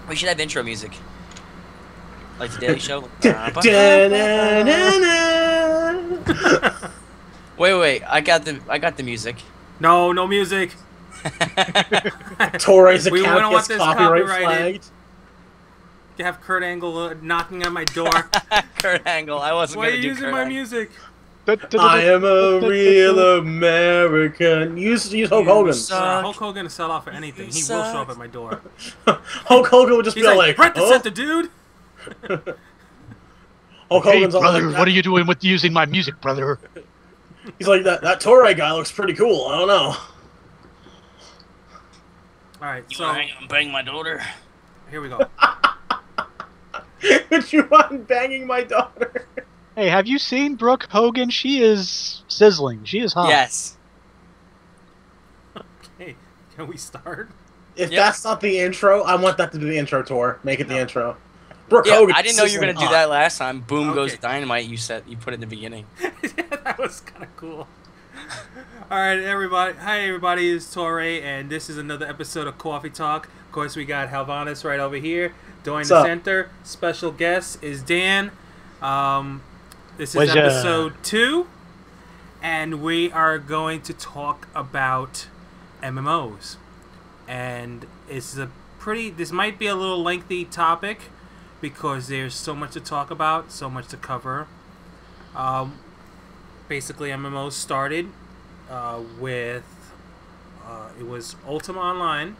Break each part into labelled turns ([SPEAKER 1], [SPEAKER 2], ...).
[SPEAKER 1] We should have intro music. Like the Daily Show. Wait. I got the music.
[SPEAKER 2] No music.
[SPEAKER 3] Toray's
[SPEAKER 2] We
[SPEAKER 3] account
[SPEAKER 2] don't
[SPEAKER 3] gets
[SPEAKER 2] want this
[SPEAKER 3] copyright
[SPEAKER 2] copyrighted.
[SPEAKER 3] flagged.
[SPEAKER 2] You have Kurt Angle knocking on my door.
[SPEAKER 1] Kurt Angle. I wasn't
[SPEAKER 2] Why are
[SPEAKER 1] gonna
[SPEAKER 2] you
[SPEAKER 1] do
[SPEAKER 2] using
[SPEAKER 1] Kurt
[SPEAKER 2] my
[SPEAKER 1] Angle.
[SPEAKER 2] music?
[SPEAKER 3] I am a real American. Use Hulk Hogan.
[SPEAKER 2] Hulk Hogan to sell off for anything. He will show up at my door.
[SPEAKER 3] Hulk Hogan would just
[SPEAKER 2] He's
[SPEAKER 3] be
[SPEAKER 2] like, "Brett the
[SPEAKER 3] oh.
[SPEAKER 2] center, dude."
[SPEAKER 3] Hulk
[SPEAKER 4] Hey,
[SPEAKER 3] Hogan's all
[SPEAKER 4] brother,
[SPEAKER 3] like,
[SPEAKER 4] what are you doing with using my music, brother?
[SPEAKER 3] he's like, that Toray guy looks pretty cool. I don't know.
[SPEAKER 2] All right,
[SPEAKER 1] You
[SPEAKER 2] so
[SPEAKER 1] wanna bang my daughter?
[SPEAKER 2] here we go.
[SPEAKER 3] Would you mind banging my daughter?
[SPEAKER 4] Hey, have you seen Brooke Hogan? She is sizzling. She is hot.
[SPEAKER 1] Yes.
[SPEAKER 2] Okay, can we start?
[SPEAKER 3] If
[SPEAKER 1] Yep.
[SPEAKER 3] that's not the intro, I want that to be the intro, Tor. Make it the intro. Brooke
[SPEAKER 1] Yeah,
[SPEAKER 3] Hogan.
[SPEAKER 1] I didn't know you were gonna do
[SPEAKER 3] hot.
[SPEAKER 1] that last time. Boom
[SPEAKER 2] Okay.
[SPEAKER 1] goes dynamite. You put it in the beginning.
[SPEAKER 2] That was kind of cool. All right, everybody. Hi, everybody. It's Toray, and this is another episode of Coffee Talk. Of course, we got Halvanis right over here, doing
[SPEAKER 3] What's
[SPEAKER 2] the
[SPEAKER 3] up?
[SPEAKER 2] center. Special guest is Dan. This is
[SPEAKER 4] What's up?
[SPEAKER 2] episode 2, and we are going to talk about MMOs. And this might be a little lengthy topic because there's so much to talk about, so much to cover. Basically, MMOs started with it was Ultima Online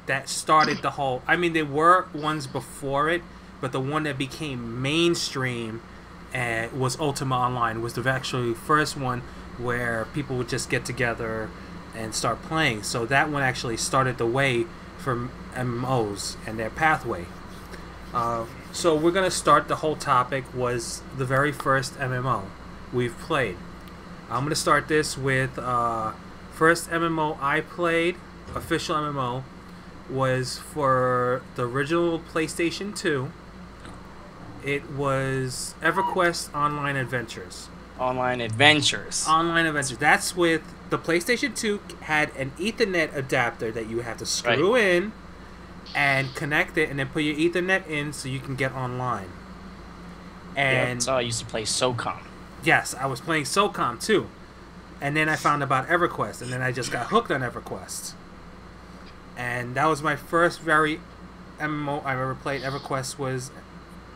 [SPEAKER 2] that started the whole. I mean, there were ones before it, but the one that became mainstream was Ultima Online. Was the actually first one where people would just get together and start playing. So that one actually started the way for MMOs and their pathway. So we're gonna start. The whole topic was the very first MMO we've played. I'm gonna start this with first MMO I played, official MMO, was for the original PlayStation 2. It was EverQuest Online Adventures.
[SPEAKER 1] Online Adventures.
[SPEAKER 2] Online Adventures. That's with the PlayStation 2 had an Ethernet adapter that you have to screw in and connect it, and then put your Ethernet in so you can get online. And
[SPEAKER 1] so I used to play SOCOM.
[SPEAKER 2] yes, I was playing SOCOM too. And then I found about EverQuest, and then I just got hooked on EverQuest. And that was my first very MMO I've ever played. EverQuest was,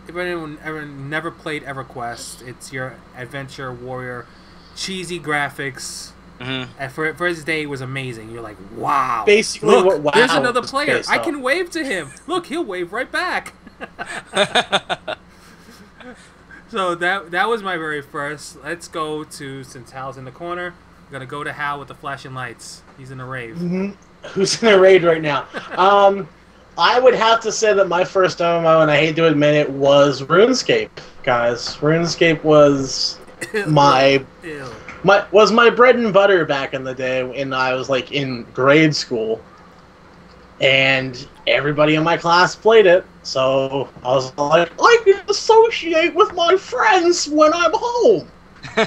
[SPEAKER 2] if anyone ever never played EverQuest, it's your adventure warrior, cheesy graphics.
[SPEAKER 1] Mm-hmm.
[SPEAKER 2] And for its day, it was amazing. You're like, wow.
[SPEAKER 3] Basically,
[SPEAKER 2] Look,
[SPEAKER 3] what WoW
[SPEAKER 2] there's another
[SPEAKER 3] was
[SPEAKER 2] player.
[SPEAKER 3] based
[SPEAKER 2] I
[SPEAKER 3] on.
[SPEAKER 2] can wave to him. Look, he'll wave right back. So that was my very first. Let's go to, since Hal's in the corner, I'm gonna go to Hal with the flashing lights. He's in a rave.
[SPEAKER 3] Who's in a raid right now? I would have to say that my first MMO, and I hate to admit it, was RuneScape, guys. RuneScape was my
[SPEAKER 2] Ew.
[SPEAKER 3] my bread and butter back in the day when I was like in grade school, and everybody in my class played it. So I was like, I can associate with my friends when I'm home.
[SPEAKER 2] You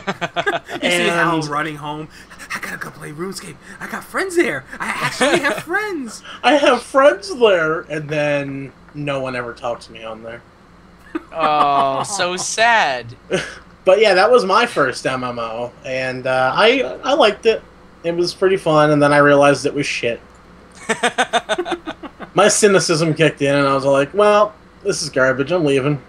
[SPEAKER 2] see Hal running home. I gotta go play RuneScape. I got friends there. I actually have friends.
[SPEAKER 3] I have friends there, and then no one ever talked to me on there.
[SPEAKER 1] Oh, so sad.
[SPEAKER 3] But yeah, that was my first MMO, and I liked it. It was pretty fun, and then I realized it was shit. My cynicism kicked in, and I was like, well, this is garbage, I'm leaving.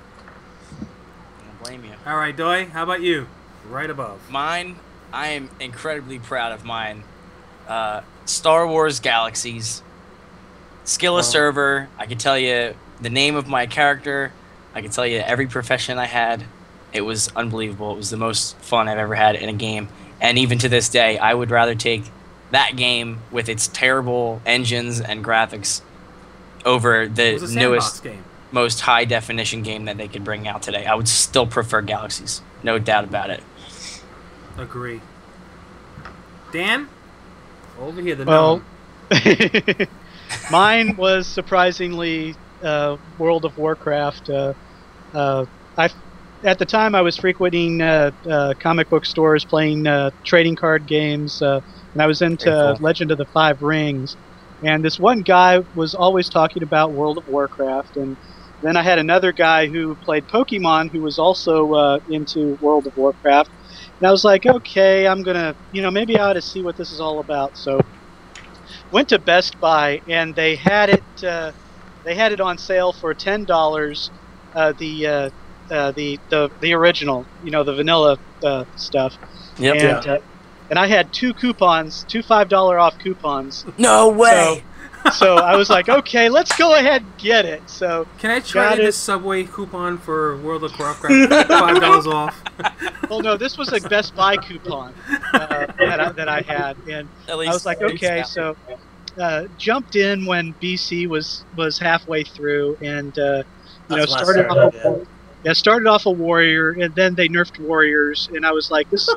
[SPEAKER 1] I don't blame you.
[SPEAKER 2] All right, Doi, how about you? Right above.
[SPEAKER 1] Mine, I am incredibly proud of mine. Star Wars Galaxies. Skill of server. I can tell you the name of my character. I can tell you every profession I had. It was unbelievable. It was the most fun I've ever had in a game. And even to this day, I would rather take that game with its terrible engines and graphics over the
[SPEAKER 2] It was a sandbox
[SPEAKER 1] newest,
[SPEAKER 2] game.
[SPEAKER 1] most high-definition game that they could bring out today. I would still prefer Galaxies. No doubt about it.
[SPEAKER 2] Agree. Dan? Over here, the
[SPEAKER 4] Well,
[SPEAKER 2] gnome.
[SPEAKER 4] mine was surprisingly World of Warcraft. At the time, I was frequenting comic book stores, playing trading card games, and I was into
[SPEAKER 3] Very cool.
[SPEAKER 4] Legend of the Five Rings. And this one guy was always talking about World of Warcraft, and then I had another guy who played Pokemon who was also into World of Warcraft. And I was like, okay, I'm gonna, maybe I ought to see what this is all about. So went to Best Buy, and they had it on sale for $10. The original, the vanilla stuff.
[SPEAKER 1] Yep.
[SPEAKER 4] And I had two coupons, two $5 off coupons.
[SPEAKER 1] No way.
[SPEAKER 4] So I was like, okay, let's go ahead and get it. So
[SPEAKER 2] can I try this Subway coupon for World of Warcraft? $5 off.
[SPEAKER 4] Well, no, this was a Best Buy coupon that I had, and I was like, okay, so jumped in when BC was halfway through, and started off a warrior, and then they nerfed warriors, and I was like, this is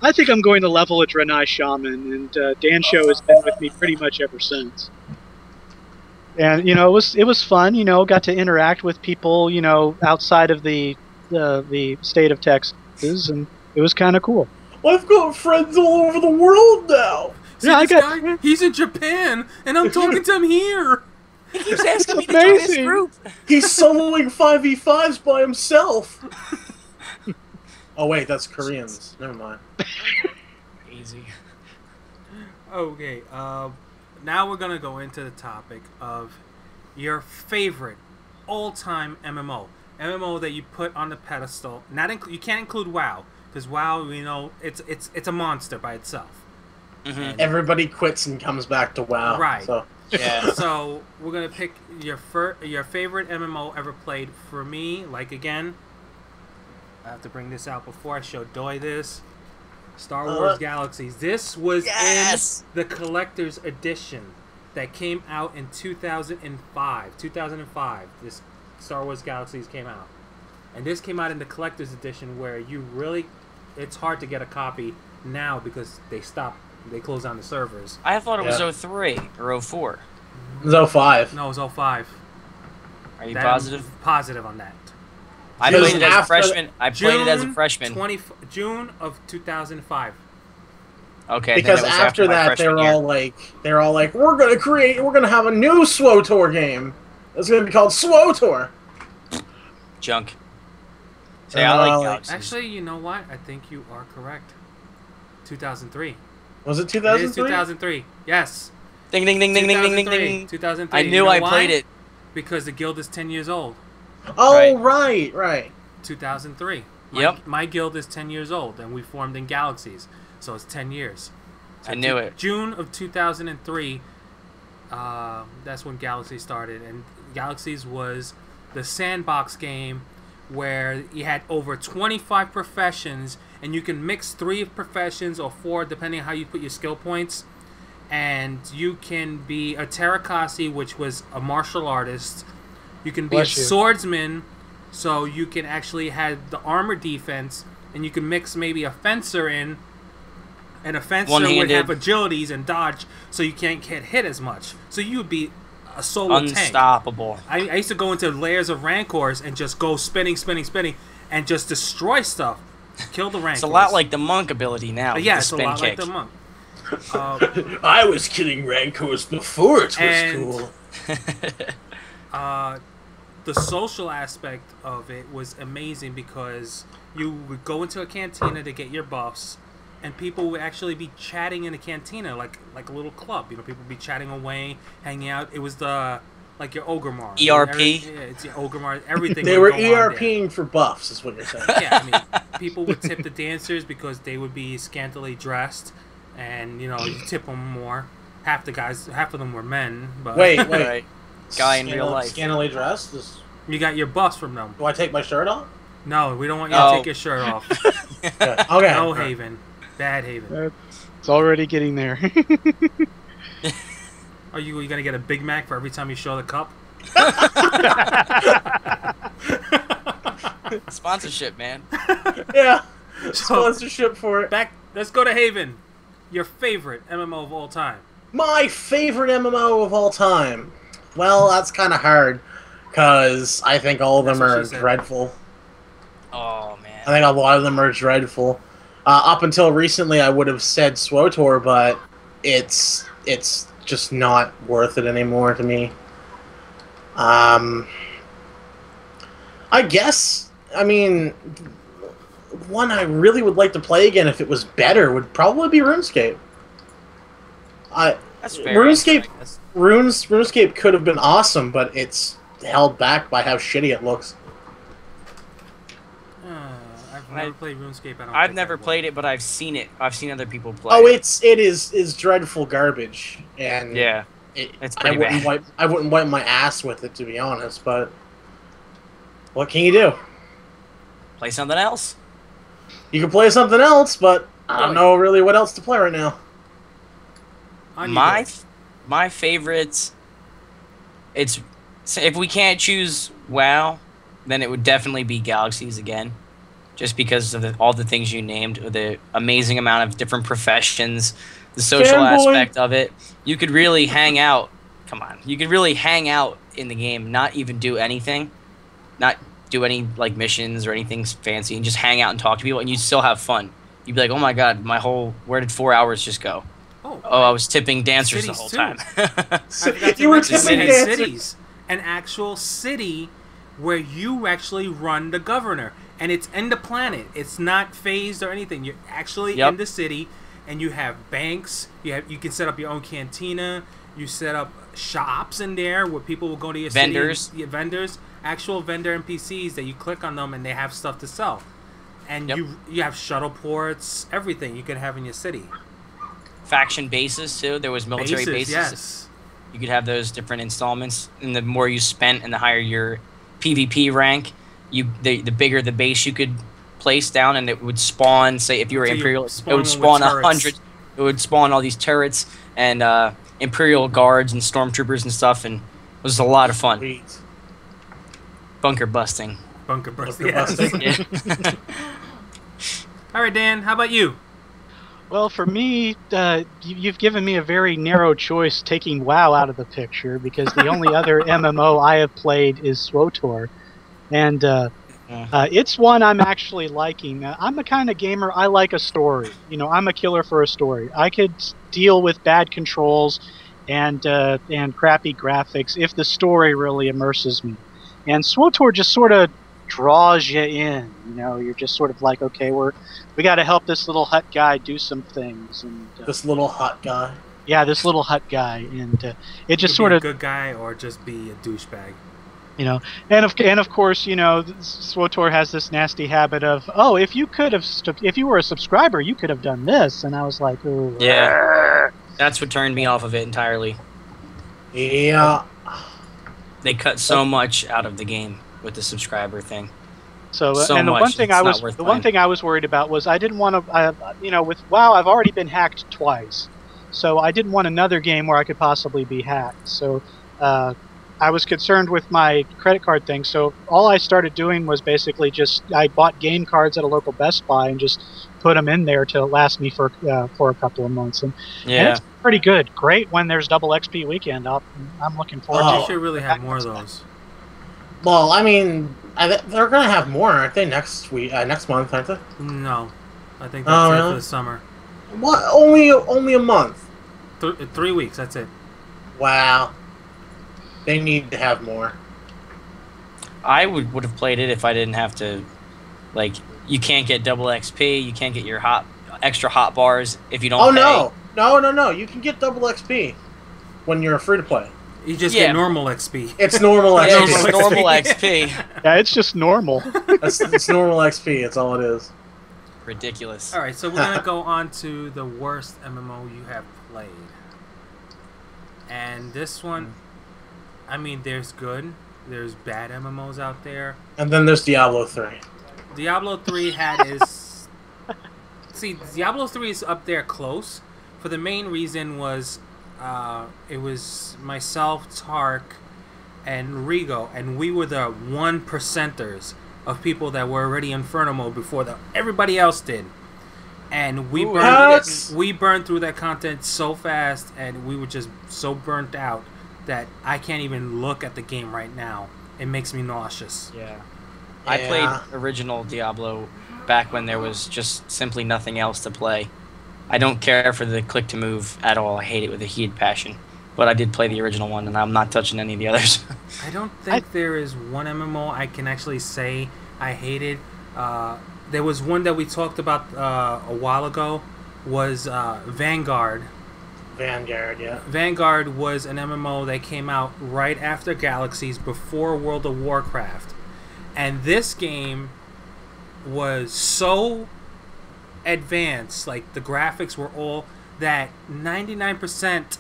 [SPEAKER 4] I think I'm going to level a Draenei Shaman, and Dan Show has been with me pretty much ever since. And it was fun. Got to interact with people outside of the state of Texas, and it was kind of cool.
[SPEAKER 3] I've got friends all over the world now.
[SPEAKER 2] See, this guy, he's in Japan, and I'm talking to him here.
[SPEAKER 1] He keeps asking me to join this group.
[SPEAKER 3] He's soloing 5v5s by himself. Oh wait, that's Koreans. Never mind.
[SPEAKER 1] Easy.
[SPEAKER 2] Okay, now we're gonna go into the topic of your favorite all-time MMO. MMO that you put on the pedestal. You can't include WoW, because WoW, it's a monster by itself.
[SPEAKER 1] Mm-hmm.
[SPEAKER 3] Everybody quits and comes back to WoW.
[SPEAKER 2] Right.
[SPEAKER 3] So.
[SPEAKER 2] Yeah. So we're gonna pick your favorite MMO ever played. For me, again, I have to bring this out before I show Doi this. Star Wars Galaxies. This was in the collector's edition that came out in 2005. 2005. This Star Wars Galaxies came out, and this came out in the collector's edition where it's hard to get a copy now because they closed down the servers.
[SPEAKER 1] I thought it was 03 or 04.
[SPEAKER 3] It was 05.
[SPEAKER 2] No, it was 05.
[SPEAKER 1] Are you positive?
[SPEAKER 2] I'm positive on that.
[SPEAKER 1] I played it as a freshman. I played it as a freshman.
[SPEAKER 2] June of 2005.
[SPEAKER 1] Okay.
[SPEAKER 3] Because after that, they're all like, we're gonna have a new SWTOR game. It's gonna be called SWTOR.
[SPEAKER 1] Junk. Say I like Galaxies.
[SPEAKER 2] Actually, you know what? I think you are correct. 2003.
[SPEAKER 3] Was it 2003?
[SPEAKER 2] It is 2003. Yes.
[SPEAKER 1] Ding ding ding ding ding ding ding ding.
[SPEAKER 2] 2003.
[SPEAKER 1] I knew I played it.
[SPEAKER 2] Because the guild is 10 years old.
[SPEAKER 3] Oh, right.
[SPEAKER 2] 2003.
[SPEAKER 1] Yep.
[SPEAKER 2] My guild is 10 years old, and we formed in Galaxies, so it's 10 years. So
[SPEAKER 1] I knew it.
[SPEAKER 2] June of 2003, that's when Galaxies started, and Galaxies was the sandbox game where you had over 25 professions, and you can mix 3 professions or 4, depending on how you put your skill points. And you can be a Terakasi, which was a martial artist. You can be a swordsman, so you can actually have the armor defense, and you can mix maybe a fencer in, and a fencer would have agilities and dodge, so you can't get hit as much. So you would be a solo
[SPEAKER 1] unstoppable.
[SPEAKER 2] tank. I used to go into layers of rancors and just go spinning, and just destroy stuff. Kill the rancors.
[SPEAKER 1] It's a lot like the monk ability now.
[SPEAKER 2] Yeah, it's a lot like the monk.
[SPEAKER 3] I was killing rancors before it was cool.
[SPEAKER 2] The social aspect of it was amazing because you would go into a cantina to get your buffs, and people would actually be chatting in a cantina like a little club. People would be chatting away, hanging out. It was like your Ogremar.
[SPEAKER 1] ERP?
[SPEAKER 2] It's your Ogremar. Everything.
[SPEAKER 3] They were ERPing for buffs, is what you're saying.
[SPEAKER 2] Yeah, I mean, people would tip the dancers because they would be scantily dressed, and you tip them more. Half of them were men. But
[SPEAKER 3] Wait.
[SPEAKER 1] Guy in real life.
[SPEAKER 3] Scantily dressed?
[SPEAKER 2] You got your buffs from them.
[SPEAKER 3] Do I take my shirt off?
[SPEAKER 2] No, we don't want you to take your shirt off.
[SPEAKER 3] Okay.
[SPEAKER 2] No, Haven. Bad Haven.
[SPEAKER 4] It's already getting there.
[SPEAKER 2] Are you going to get a Big Mac for every time you show the cup?
[SPEAKER 1] Sponsorship, man.
[SPEAKER 3] Yeah. Sponsorship for it.
[SPEAKER 2] Let's go to Haven. Your favorite MMO of all time.
[SPEAKER 3] My favorite MMO of all time. Well, that's kind of hard, because I think all of them are dreadful.
[SPEAKER 1] Oh, man.
[SPEAKER 3] I think a lot of them are dreadful. Up until recently, I would have said SWTOR, but it's just not worth it anymore to me. I guess, I mean, one I really would like to play again if it was better would probably be RuneScape.
[SPEAKER 1] That's fair.
[SPEAKER 3] RuneScape could have been awesome, but it's held back by how shitty it looks.
[SPEAKER 2] I've never played RuneScape.
[SPEAKER 1] I've never played it, but I've seen it. I've seen other people play.
[SPEAKER 3] Oh, it is dreadful garbage, and
[SPEAKER 1] yeah, it's pretty bad.
[SPEAKER 3] I wouldn't wipe my ass with it, to be honest. But what can you do?
[SPEAKER 1] Play something else.
[SPEAKER 3] You can play something else, but I don't know really what else to play right now.
[SPEAKER 1] My favorites. It's if we can't choose WoW, then it would definitely be Galaxies again. Just because of all the things you named, the amazing amount of different professions, the social aspect of it. You could really hang out. Come on. You could really hang out in the game, not even do anything. Not do any like missions or anything fancy, and just hang out and talk to people, and you'd still have fun. You'd be like, oh my god, where did 4 hours just go? Oh, I was tipping dancers the whole time.
[SPEAKER 3] You were tipping dancers.
[SPEAKER 2] Cities. An actual city where you actually run the governor. And it's in the planet. It's not phased or anything. You're actually in the city, and you have banks. You can set up your own cantina. You set up shops in there where people will go to your
[SPEAKER 1] vendors.
[SPEAKER 2] City. Vendors, actual vendor NPCs that you click on them and they have stuff to sell. And you have shuttle ports, everything you can have in your city.
[SPEAKER 1] Faction bases too. There was military bases.
[SPEAKER 2] Yes.
[SPEAKER 1] You could have those different installments, and the more you spent and the higher your PvP rank, the bigger the base you could place down, and it would spawn. Say if you were Imperial, it would spawn 100. It would spawn all these turrets and Imperial guards and stormtroopers and stuff, and it was a lot of fun.
[SPEAKER 3] Sweet.
[SPEAKER 2] Bunker busting.
[SPEAKER 3] Yeah.
[SPEAKER 2] All right, Dan. How about you?
[SPEAKER 4] Well, for me, you've given me a very narrow choice, taking WoW out of the picture, because the only other MMO I have played is SWTOR. And it's one I'm actually liking. I'm the kind of gamer, I like a story. You know, I'm a killer for a story. I could deal with bad controls and crappy graphics if the story really immerses me. And SWTOR just sort of draws you in. You know, you're just sort of like, okay, we got to help this little hut guy do some things. And
[SPEAKER 3] this little hut guy.
[SPEAKER 4] Yeah, this little hut guy, and it just sort of
[SPEAKER 2] be a good guy or just be a douchebag.
[SPEAKER 4] You know, and of course, you know, SWTOR has this nasty habit of, oh, if you were a subscriber, you could have done this, and I was like, ooh.
[SPEAKER 1] Yeah, that's what turned me off of it entirely.
[SPEAKER 3] Yeah,
[SPEAKER 1] they cut so much out of the game with the subscriber thing.
[SPEAKER 4] So and the one thing I was worried about was I didn't want to, you know, with WoW I've already been hacked twice, so I didn't want another game where I could possibly be hacked. So I was concerned with my credit card thing. So all I started doing was basically I bought game cards at a local Best Buy and just put them in there to last me for a couple of months, and it's pretty good. Great when there's double XP weekend. I'm looking forward to it.
[SPEAKER 2] They should really have more of those.
[SPEAKER 3] Well, I mean, they're gonna have more, aren't they? Next month, aren't they?
[SPEAKER 2] No, I think that's it for the summer.
[SPEAKER 3] What? Only a month?
[SPEAKER 2] 3 weeks. That's it.
[SPEAKER 3] Wow. They need to have more.
[SPEAKER 1] I would have played it if I didn't have to, like, you can't get double XP, you can't get your extra hot bars if you don't pay.
[SPEAKER 3] No. You can get double XP when you're free to play.
[SPEAKER 2] You just get normal XP.
[SPEAKER 3] It's normal XP.
[SPEAKER 1] Yeah, it's normal XP.
[SPEAKER 4] Yeah, it's just normal.
[SPEAKER 3] It's normal XP. It's all it is.
[SPEAKER 1] Ridiculous.
[SPEAKER 2] All right, so we're gonna go on to the worst MMO you have played, and this one, I mean, there's there's bad MMOs out there,
[SPEAKER 3] and then there's Diablo 3.
[SPEAKER 2] Diablo 3 had its. See, Diablo 3 is up there close. For the main reason was, it was myself, Tawk, and Rigo, and we were the 1%ers of people that were already Inferno mode before everybody else did. And we burned through that content so fast, and we were just so burnt out that I can't even look at the game right now. It makes me nauseous.
[SPEAKER 1] Yeah. I played original Diablo back when there was just simply nothing else to play. I don't care for the click to move at all. I hate it with a heated passion. but I did play the original one, and I'm not touching any of the others.
[SPEAKER 2] I don't think there is one MMO I can actually say I hated. There was one that we talked about a while ago, was Vanguard.
[SPEAKER 3] Vanguard, yeah.
[SPEAKER 2] Vanguard was an MMO that came out right after Galaxies, before World of Warcraft. And this game was so advanced, like the graphics were all, that 99%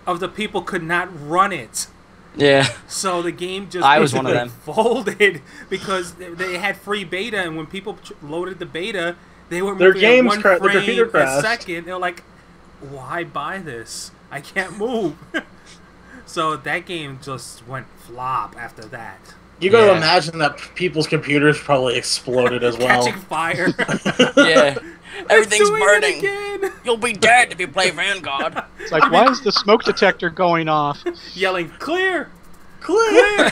[SPEAKER 2] of the people could not run it.
[SPEAKER 1] Yeah.
[SPEAKER 2] So the game just
[SPEAKER 1] I was one of them.
[SPEAKER 2] folded because they had free beta, and when people loaded the beta, they were
[SPEAKER 3] Their
[SPEAKER 2] moving
[SPEAKER 3] games
[SPEAKER 2] at 1
[SPEAKER 3] their computer
[SPEAKER 2] frame a
[SPEAKER 3] crashed.
[SPEAKER 2] second. They're like, why buy this? I can't move. So that game just went flop after that.
[SPEAKER 3] You gotta
[SPEAKER 1] Yeah.
[SPEAKER 3] imagine that people's computers probably exploded as well.
[SPEAKER 2] Catching fire.
[SPEAKER 1] Yeah. Everything's
[SPEAKER 2] Doing it
[SPEAKER 1] burning.
[SPEAKER 2] again.
[SPEAKER 1] You'll be dead if you play Vanguard.
[SPEAKER 4] It's like, why is the smoke detector going off?
[SPEAKER 2] Yelling, clear!
[SPEAKER 3] Clear!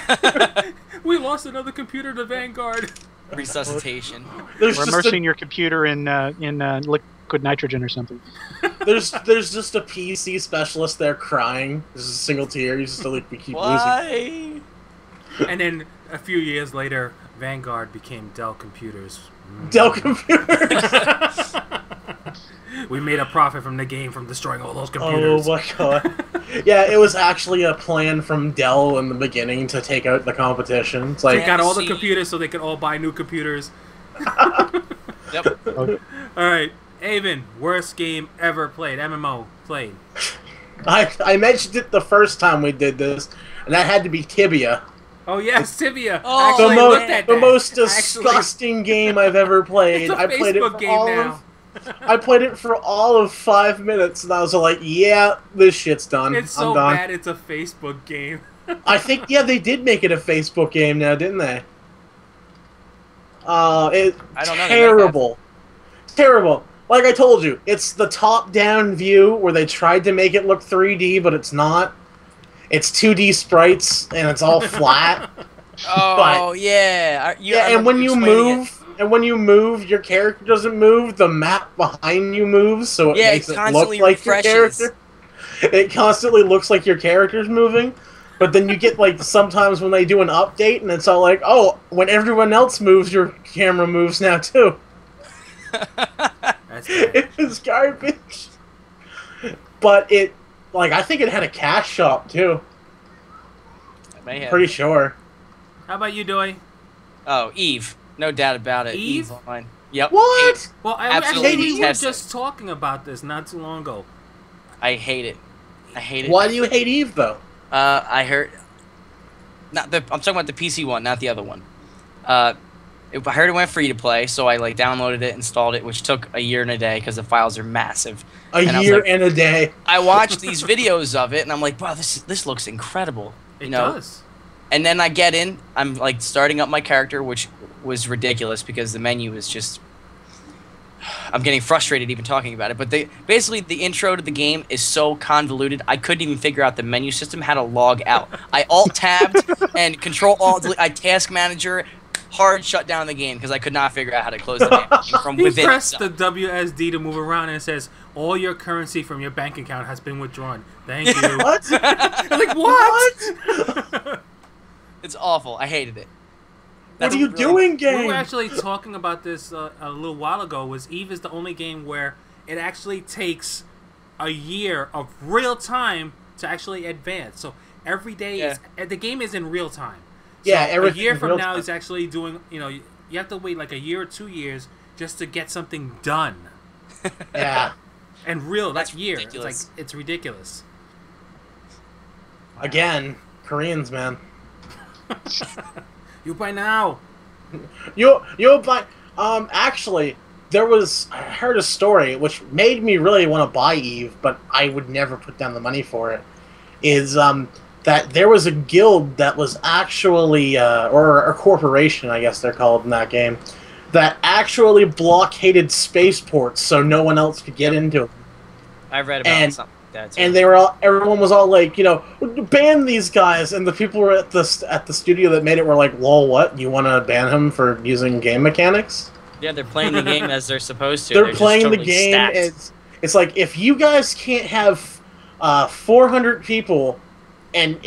[SPEAKER 2] We lost another computer to Vanguard.
[SPEAKER 1] Resuscitation.
[SPEAKER 3] There's
[SPEAKER 4] We're
[SPEAKER 3] just
[SPEAKER 4] immersing your computer in liquid nitrogen or something.
[SPEAKER 3] there's just a PC specialist there crying. There's a single tear. He's just like, we keep losing.
[SPEAKER 1] Why?
[SPEAKER 2] And then a few years later, Vanguard became Dell Computers.
[SPEAKER 3] Dell computers.
[SPEAKER 2] We made a profit from the game from destroying all those
[SPEAKER 3] Oh
[SPEAKER 2] computers.
[SPEAKER 3] my god. Yeah, it was actually a plan from Dell in the beginning to take out the competition. It's
[SPEAKER 2] They
[SPEAKER 3] like,
[SPEAKER 2] got all the
[SPEAKER 1] See?
[SPEAKER 2] computers so they could all buy new computers.
[SPEAKER 1] Yep.
[SPEAKER 2] Alright, Avon, worst game ever played. MMO played.
[SPEAKER 3] I mentioned it the first time we did this, and that had to be Tibia.
[SPEAKER 2] Oh yes, Tibia.
[SPEAKER 1] Oh,
[SPEAKER 2] Actually,
[SPEAKER 3] The,
[SPEAKER 2] looked at
[SPEAKER 3] the
[SPEAKER 2] that.
[SPEAKER 3] most
[SPEAKER 2] Actually,
[SPEAKER 3] disgusting game I've ever played.
[SPEAKER 2] it's a
[SPEAKER 3] I played it
[SPEAKER 2] Facebook
[SPEAKER 3] for
[SPEAKER 2] game
[SPEAKER 3] all
[SPEAKER 2] now.
[SPEAKER 3] I played it for all of 5 minutes, and I was like, "Yeah, this shit's done.
[SPEAKER 2] It's so
[SPEAKER 3] I'm done."
[SPEAKER 2] bad it's a Facebook game.
[SPEAKER 3] I think, yeah, they did make it a Facebook game now, didn't they? It
[SPEAKER 1] I don't know, they might have.
[SPEAKER 3] terrible, terrible. Like I told you, it's the top-down view where they tried to make it look 3D, but it's not. It's 2D sprites, and it's all flat.
[SPEAKER 1] Oh, yeah. I
[SPEAKER 3] Yeah, and
[SPEAKER 1] remember
[SPEAKER 3] when you
[SPEAKER 1] explaining
[SPEAKER 3] move, your character doesn't move. The map behind you moves, so it
[SPEAKER 1] Yeah, it
[SPEAKER 3] makes it look
[SPEAKER 1] constantly
[SPEAKER 3] like
[SPEAKER 1] refreshes.
[SPEAKER 3] your character. It constantly looks like your character's moving, but then you get like sometimes when they do an update, and it's all like, oh, when everyone else moves, your camera moves now too.
[SPEAKER 2] That's bad.
[SPEAKER 3] It was garbage. But it, like, I think it had a cash shop too.
[SPEAKER 1] it. May have.
[SPEAKER 3] Pretty sure.
[SPEAKER 2] How about you, Doy?
[SPEAKER 1] Oh, Eve. No doubt about it.
[SPEAKER 2] Eve?
[SPEAKER 1] Online. Yep.
[SPEAKER 3] What?
[SPEAKER 2] Well,
[SPEAKER 1] Absolutely
[SPEAKER 2] actually, we were
[SPEAKER 1] detest it.
[SPEAKER 2] just talking about this not too long ago.
[SPEAKER 1] I hate it. I hate it.
[SPEAKER 3] Why do you hate Eve though?
[SPEAKER 1] I heard. I'm talking about the PC one, not the other one. I heard it went free to play, so I downloaded it, installed it, which took a year and a day because the files are massive. And I was
[SPEAKER 3] year
[SPEAKER 1] like-
[SPEAKER 3] and a day.
[SPEAKER 1] I watched these videos of it, and I'm like, wow, this looks incredible.
[SPEAKER 2] It does.
[SPEAKER 1] And then I get in, I'm starting up my character, which was ridiculous because the menu is just. I'm getting frustrated even talking about it, but basically the intro to the game is so convoluted, I couldn't even figure out the menu system, how to log out. I alt-tabbed and control-alt-delete, I task manager, hard shut down the game because I could not figure out how to close the game from
[SPEAKER 2] He
[SPEAKER 1] within
[SPEAKER 2] pressed
[SPEAKER 1] itself.
[SPEAKER 2] the WSD to move around, and it says, all your currency from your bank account has been withdrawn. Thank you.
[SPEAKER 3] What?
[SPEAKER 2] I'm like, what?
[SPEAKER 1] It's awful. I hated it.
[SPEAKER 3] What
[SPEAKER 1] That's
[SPEAKER 3] are you
[SPEAKER 1] really-
[SPEAKER 3] doing,
[SPEAKER 2] We
[SPEAKER 3] game?
[SPEAKER 2] were actually talking about this a little while ago. Was Eve is the only game where it actually takes a year of real time to actually advance. So every day,
[SPEAKER 1] Yeah.
[SPEAKER 2] the game is in real time.
[SPEAKER 3] Yeah,
[SPEAKER 2] So a
[SPEAKER 3] everything's
[SPEAKER 2] year
[SPEAKER 3] in
[SPEAKER 2] from
[SPEAKER 3] real
[SPEAKER 2] now
[SPEAKER 3] time.
[SPEAKER 2] is actually doing. You have to wait like a year or 2 years just to get something done.
[SPEAKER 3] Yeah.
[SPEAKER 2] And real,
[SPEAKER 1] That's
[SPEAKER 2] that year,
[SPEAKER 1] ridiculous.
[SPEAKER 2] it's ridiculous.
[SPEAKER 3] Again, Koreans, man.
[SPEAKER 2] You by now.
[SPEAKER 3] You buy. Actually, I heard a story which made me really want to buy Eve, but I would never put down the money for it. Is that there was a guild that was actually, or a corporation, I guess they're called in that game, that actually blockaded spaceports so no one else could get into them.
[SPEAKER 1] I read about
[SPEAKER 3] And-
[SPEAKER 1] something like that too.
[SPEAKER 3] And everyone was all like, ban these guys, and the people were at the studio that made it were like, lol, what? You want to ban him for using game mechanics?
[SPEAKER 1] Yeah, they're playing the game as they're supposed to.
[SPEAKER 3] They're
[SPEAKER 1] just
[SPEAKER 3] playing the
[SPEAKER 1] totally
[SPEAKER 3] game.
[SPEAKER 1] stacked.
[SPEAKER 3] It's like, if you guys can't have 400 people and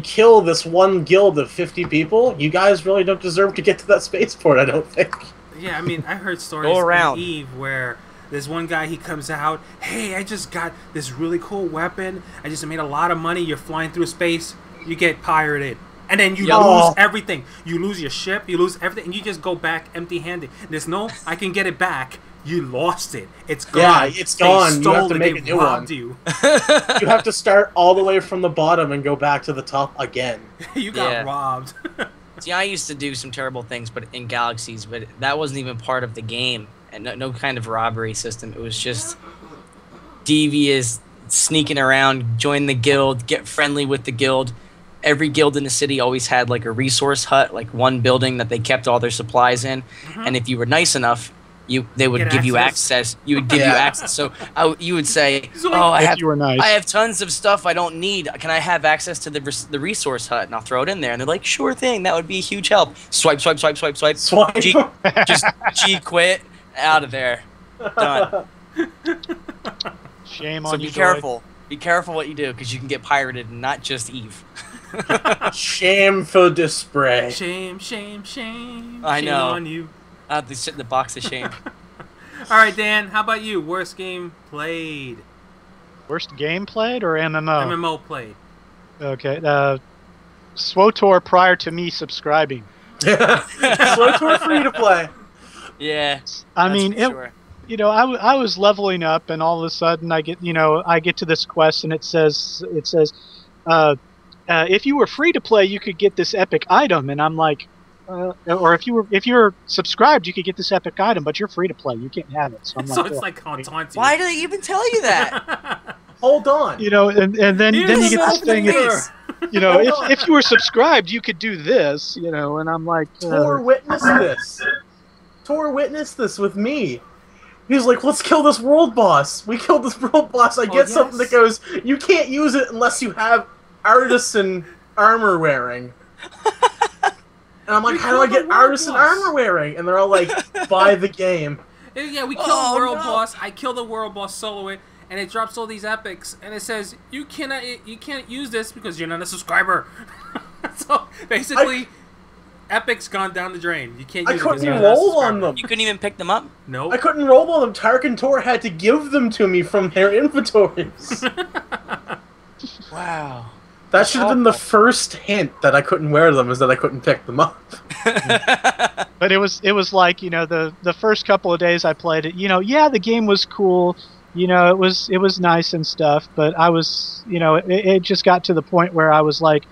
[SPEAKER 3] kill this one guild of 50 people, you guys really don't deserve to get to that spaceport, I don't think.
[SPEAKER 2] Yeah, I mean, I heard stories in Eve where there's one guy, he comes out, hey, I just got this really cool weapon, I just made a lot of money, you're flying through space, you get pirated. And then you lose everything. You lose your ship, you lose everything, and you just go back empty-handed. There's no, I can get it back. You lost it. It's gone.
[SPEAKER 3] Yeah, it's gone. You have to make a new one.
[SPEAKER 2] You.
[SPEAKER 3] You have to start all the way from the bottom and go back to the top again.
[SPEAKER 2] You got robbed.
[SPEAKER 1] See, I used to do some terrible things, but in Galaxies, but that wasn't even part of the game, and no kind of robbery system. It was just devious, sneaking around, join the guild, get friendly with the guild. Every guild in the city always had like a resource hut, like one building that they kept all their supplies in, and if you were nice enough, they would give you access. You would give you access. So you would say, "Oh, I have tons of stuff I don't need. Can I have access to the resource hut?" And I'll throw it in there. And they're like, "Sure thing. That would be a huge help." Swipe, swipe, swipe, swipe, swipe.
[SPEAKER 3] Swipe.
[SPEAKER 1] Just G quit. Out of there. Done.
[SPEAKER 4] Shame on you.
[SPEAKER 1] So be careful. Be careful what you do, because you can get pirated, and not just Eve.
[SPEAKER 3] Shameful display.
[SPEAKER 2] Shame, shame, shame.
[SPEAKER 1] I know.
[SPEAKER 2] Shame on you.
[SPEAKER 1] I have to sit in the box of shame.
[SPEAKER 2] All right, Dan, how about you? Worst game played?
[SPEAKER 4] Worst game played or MMO?
[SPEAKER 2] MMO played.
[SPEAKER 4] Okay. SWTOR prior to me subscribing.
[SPEAKER 3] SWTOR free to play.
[SPEAKER 1] Yeah.
[SPEAKER 4] I mean, you know, I was leveling up, and all of a sudden I get to this quest, and it says if you were free to play, you could get this epic item, and I'm like, or if you're subscribed, you could get this epic item, but you're free to play, you can't have it. So I'm
[SPEAKER 2] so
[SPEAKER 4] like,
[SPEAKER 2] it's like taunting.
[SPEAKER 1] Why do they even tell you that?
[SPEAKER 3] Hold on.
[SPEAKER 4] You know, and then you get this thing. You know, if you were subscribed, you could do this. You know, and I'm like,
[SPEAKER 3] Tor witnessed this. Tor witnessed this with me. He was like, let's kill this world boss. We killed this world boss. I get something that goes, you can't use it unless you have artisan armor wearing. And I'm like, how do I get artisan armor wearing? And they're all like, buy the game.
[SPEAKER 2] Yeah, we killed the world boss. I killed the world boss, solo it, and it drops all these epics, and it says you can't use this because you're not a subscriber. So basically, epics gone down the drain. You can't.
[SPEAKER 3] I couldn't roll on them.
[SPEAKER 1] You couldn't even pick them up.
[SPEAKER 2] No.
[SPEAKER 3] I couldn't roll on them. Tark and Tor had to give them to me from their inventories.
[SPEAKER 1] Wow.
[SPEAKER 3] That should have been the first hint that I couldn't wear them, is that I couldn't pick them up.
[SPEAKER 4] But it was like, you know, the first couple of days I played it, you know, yeah, the game was cool, you know, it was nice and stuff, but I was, you know, it just got to the point where I was like,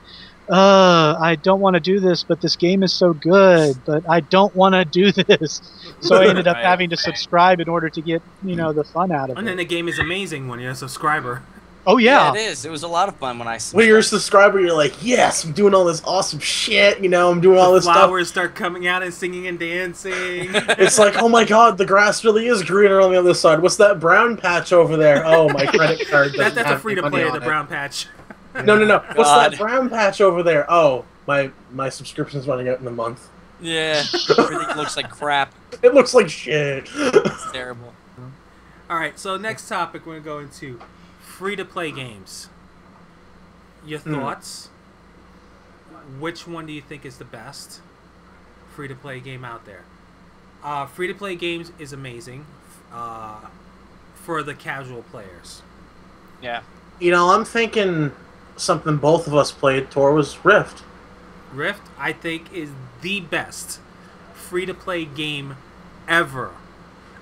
[SPEAKER 4] I don't want to do this, but this game is so good, but I don't want to do this. So I ended up having to subscribe in order to get, you know, the fun out of it.
[SPEAKER 2] And then the game is amazing when you're a subscriber.
[SPEAKER 4] Oh, yeah.
[SPEAKER 1] Yeah, it is. It was a lot of fun when I subscribed.
[SPEAKER 3] When you're a subscriber, you're like, yes, I'm doing all this awesome shit, you know, I'm doing all this stuff.
[SPEAKER 2] Flowers start coming out and singing and dancing.
[SPEAKER 3] It's like, oh my god, the grass really is greener on the other side. What's that brown patch over there? Oh, my credit card doesn't
[SPEAKER 2] That's
[SPEAKER 3] have
[SPEAKER 2] a free to
[SPEAKER 3] any
[SPEAKER 2] play,
[SPEAKER 3] money
[SPEAKER 2] the
[SPEAKER 3] on
[SPEAKER 2] brown patch.
[SPEAKER 3] it. No. What's that brown patch over there? Oh, my subscription's running out in a month.
[SPEAKER 1] Yeah. Everything looks like crap.
[SPEAKER 3] It looks like shit.
[SPEAKER 1] It's terrible.
[SPEAKER 2] Alright, so next topic we're going to go into free-to-play games. Your thoughts? Which one do you think is the best free-to-play game out there? Free-to-play games is amazing for the casual players.
[SPEAKER 1] Yeah.
[SPEAKER 3] You know, I'm thinking something both of us played, Tor, was Rift.
[SPEAKER 2] Rift, I think, is the best free-to-play game ever.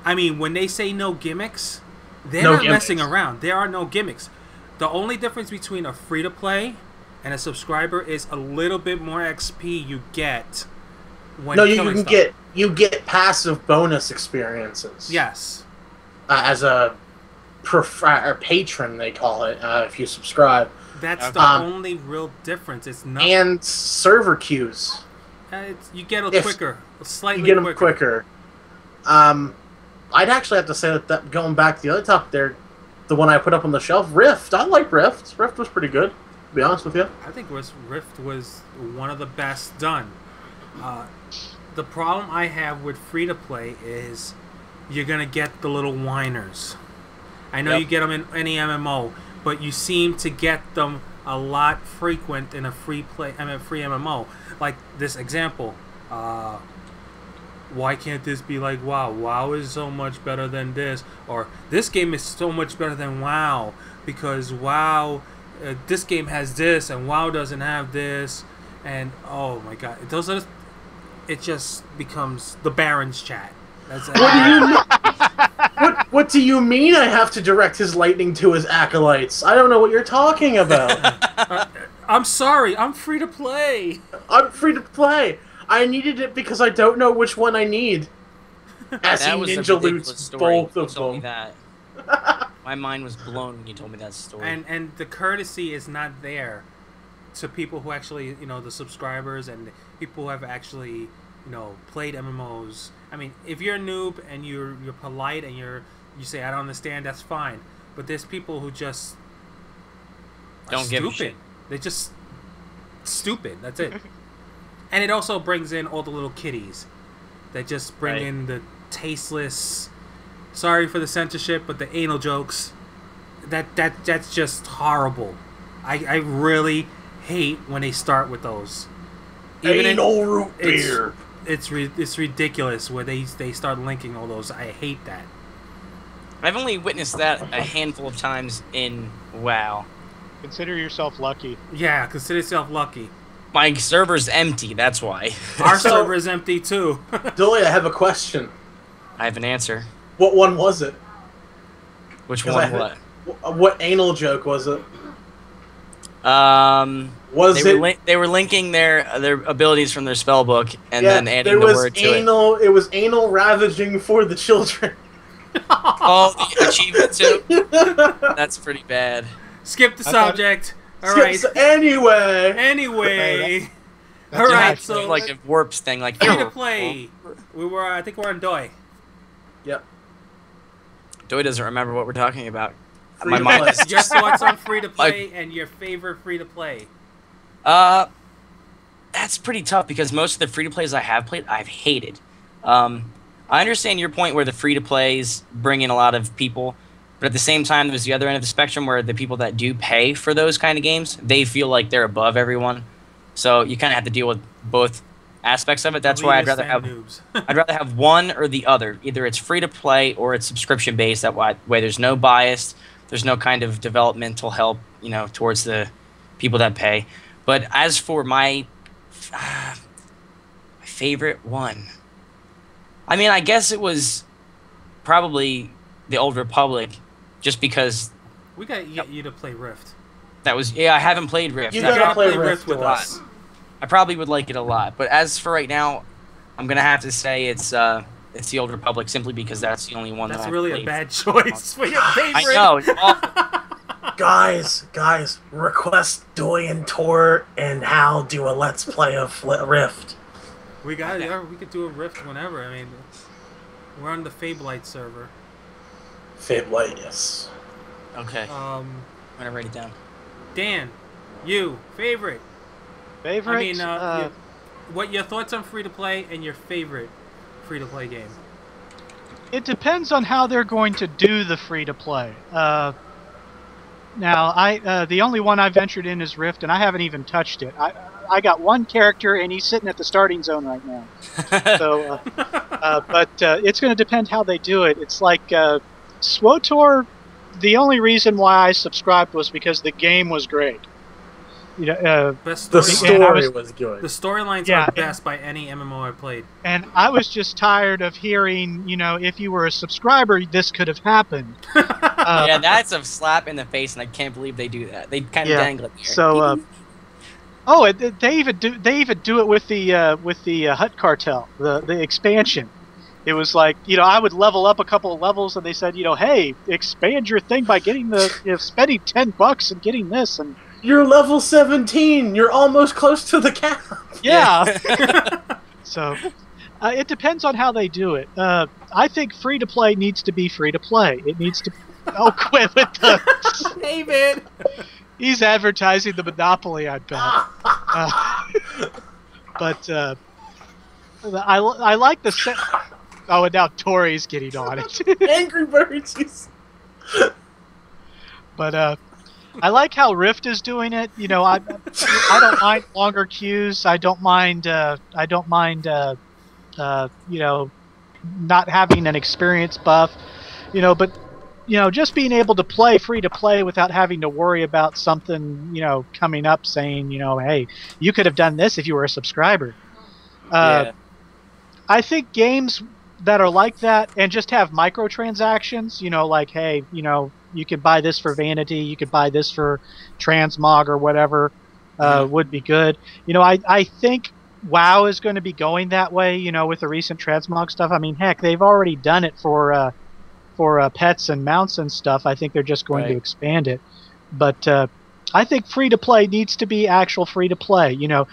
[SPEAKER 2] I mean, when they say no gimmicks, they're not messing around. There are no gimmicks. The only difference between a free-to-play and a subscriber is a little bit more XP you get when killing stuff.
[SPEAKER 3] You get passive bonus experiences.
[SPEAKER 2] Yes.
[SPEAKER 3] As a patron, they call it, if you subscribe.
[SPEAKER 2] That's the only real difference. It's not.
[SPEAKER 3] And server queues.
[SPEAKER 2] You get it quicker, slightly
[SPEAKER 3] quicker. You get them quicker. I'd actually have to say that going back to the other topic there, the one I put up on the shelf, Rift. I like Rift. Rift was pretty good, to be honest with you.
[SPEAKER 2] I think Rift was one of the best done. The problem I have with free-to-play is you're going to get the little whiners. I know you get them in any MMO, but you seem to get them a lot frequent in a free MMO. Like this example, why can't this be like WoW? WoW is so much better than this, or this game is so much better than WoW because WoW, this game has this and WoW doesn't have this, and oh my god, it just becomes the Baron's chat.
[SPEAKER 3] What do you mean I have to direct his lightning to his acolytes? I don't know what you're talking about.
[SPEAKER 2] I'm sorry, I'm free to play.
[SPEAKER 3] I'm free to play. I needed it because I don't know which one I need. As
[SPEAKER 1] That was a
[SPEAKER 3] ninja
[SPEAKER 1] ridiculous
[SPEAKER 3] loots
[SPEAKER 1] story.
[SPEAKER 3] both
[SPEAKER 1] You
[SPEAKER 3] of
[SPEAKER 1] told me
[SPEAKER 3] them.
[SPEAKER 1] that. My mind was blown when you told me that story.
[SPEAKER 2] And the courtesy is not there to people who actually, the subscribers and people who have actually, played MMOs. I mean, if you're a noob and you're polite and you say I don't understand, that's fine. But there's people who just
[SPEAKER 1] don't give a shit.
[SPEAKER 2] They're just stupid. That's it. And it also brings in all the little kiddies that just bring in the tasteless. Sorry for the censorship, but the anal jokes. That's just horrible. I really hate when they start with those.
[SPEAKER 3] Anal root beer.
[SPEAKER 2] It's ridiculous where they start linking all those. I hate that.
[SPEAKER 1] I've only witnessed that a handful of times in WoW.
[SPEAKER 4] Consider yourself lucky.
[SPEAKER 2] Yeah, consider yourself lucky.
[SPEAKER 1] My server's empty, that's why.
[SPEAKER 2] Our server is empty too.
[SPEAKER 3] Dolly, I have a question.
[SPEAKER 1] I have an answer.
[SPEAKER 3] What one was it?
[SPEAKER 1] Which one? What?
[SPEAKER 3] What anal joke was it?
[SPEAKER 1] They were linking their abilities from their spell book and then adding the word to it.
[SPEAKER 3] It was anal ravaging for the children.
[SPEAKER 1] Oh, the achievement too? That's pretty bad.
[SPEAKER 2] Skip the subject. Alright. Anyway. Alright, so
[SPEAKER 1] like a warps thing, like
[SPEAKER 2] free to play. I think we're on Doi.
[SPEAKER 3] Yep.
[SPEAKER 1] Doi doesn't remember what we're talking about.
[SPEAKER 3] My mind is
[SPEAKER 2] your thoughts on free to play and your favorite free to play.
[SPEAKER 1] That's pretty tough because most of the free to plays I have played, I've hated. I understand your point where the free to plays bring in a lot of people, but at the same time, there's the other end of the spectrum where the people that do pay for those kind of games, they feel like they're above everyone. So you kind of have to deal with both aspects of it. That's why I'd rather have one or the other. Either it's free to play or it's subscription based. That way there's no bias. There's no kind of developmental help, towards the people that pay. But as for my favorite one, I mean, I guess it was probably the Old Republic, just because
[SPEAKER 2] we got you to play Rift.
[SPEAKER 1] That was I haven't played Rift.
[SPEAKER 3] You gotta play Rift
[SPEAKER 2] with us.
[SPEAKER 1] I probably would like it a lot, but as for right now, I'm gonna have to say it's the Old Republic simply because that's the only one
[SPEAKER 2] that's
[SPEAKER 1] that
[SPEAKER 2] really
[SPEAKER 1] I've played.
[SPEAKER 2] A bad choice for your favorite.
[SPEAKER 1] I know. It's awful.
[SPEAKER 3] Guys, request Doi and Tor and Hal do a Let's Play of Rift.
[SPEAKER 2] We could do a Rift whenever. I mean, we're on the Fabelite server.
[SPEAKER 3] Fabelite, yes.
[SPEAKER 1] Okay. I'm gonna write it down.
[SPEAKER 2] Dan, you favorite?
[SPEAKER 4] Favorite?
[SPEAKER 2] I mean, what your thoughts on free to play and your favorite free to play game?
[SPEAKER 4] It depends on how they're going to do the free to play. Now, the only one I ventured in is Rift, and I haven't even touched it. I got one character, and he's sitting at the starting zone right now. So, but it's going to depend how they do it. It's like SWTOR. The only reason why I subscribed was because the game was great.
[SPEAKER 3] The story was good.
[SPEAKER 2] The storylines are best by any MMO I played.
[SPEAKER 4] And I was just tired of hearing, if you were a subscriber, this could have happened.
[SPEAKER 1] Yeah, that's a slap in the face, and I can't believe they do that. They kind of dangle it here.
[SPEAKER 4] So, they even do it with the Hut Cartel, the expansion. It was like, I would level up a couple of levels, and they said, hey, expand your thing by getting spending $10 and getting this, and
[SPEAKER 3] you're level 17. You're almost close to the cap.
[SPEAKER 4] Yeah. So, it depends on how they do it. I think free to play needs to be free to play. It needs to. Oh, quit with the.
[SPEAKER 2] Hey, man.
[SPEAKER 4] He's advertising the monopoly, I bet. But I like the set. Oh, and now Toray's getting on it.
[SPEAKER 3] Angry Birds.
[SPEAKER 4] But I like how Rift is doing it. You know, I don't mind longer queues. I don't mind. You know, not having an experience buff. You know, but you know, just being able to play free to play without having to worry about something, you know, coming up saying, you know, hey, you could have done this if you were a subscriber.
[SPEAKER 1] Yeah.
[SPEAKER 4] I think games that are like that and just have microtransactions, you know, like, hey, you know, you could buy this for vanity, you could buy this for transmog or whatever, would be good. You know, I think WoW is going to be going that way, you know, with the recent transmog stuff. I mean, heck, they've already done it for pets and mounts and stuff. I think they're just going to expand it. But I think free to play needs to be actual free to play. You know,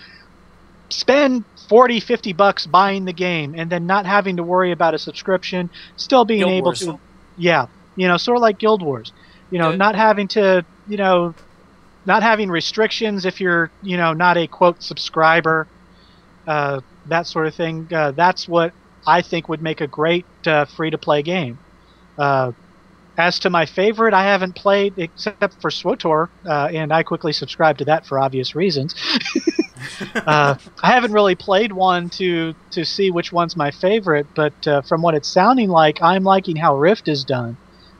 [SPEAKER 4] spend 40, 50 bucks buying the game and then not having to worry about a subscription, still being
[SPEAKER 1] Guild
[SPEAKER 4] able
[SPEAKER 1] Wars.
[SPEAKER 4] to, yeah, you know, sort of like Guild Wars. You know, not having to, you know, not having restrictions if you're, you know, not a quote subscriber, that sort of thing. That's what I think would make a great free to play game. As to my favorite, I haven't played except for SWTOR, and I quickly subscribed to that for obvious reasons. I haven't really played one to see which one's my favorite, but from what it's sounding like, I'm liking how Rift is done,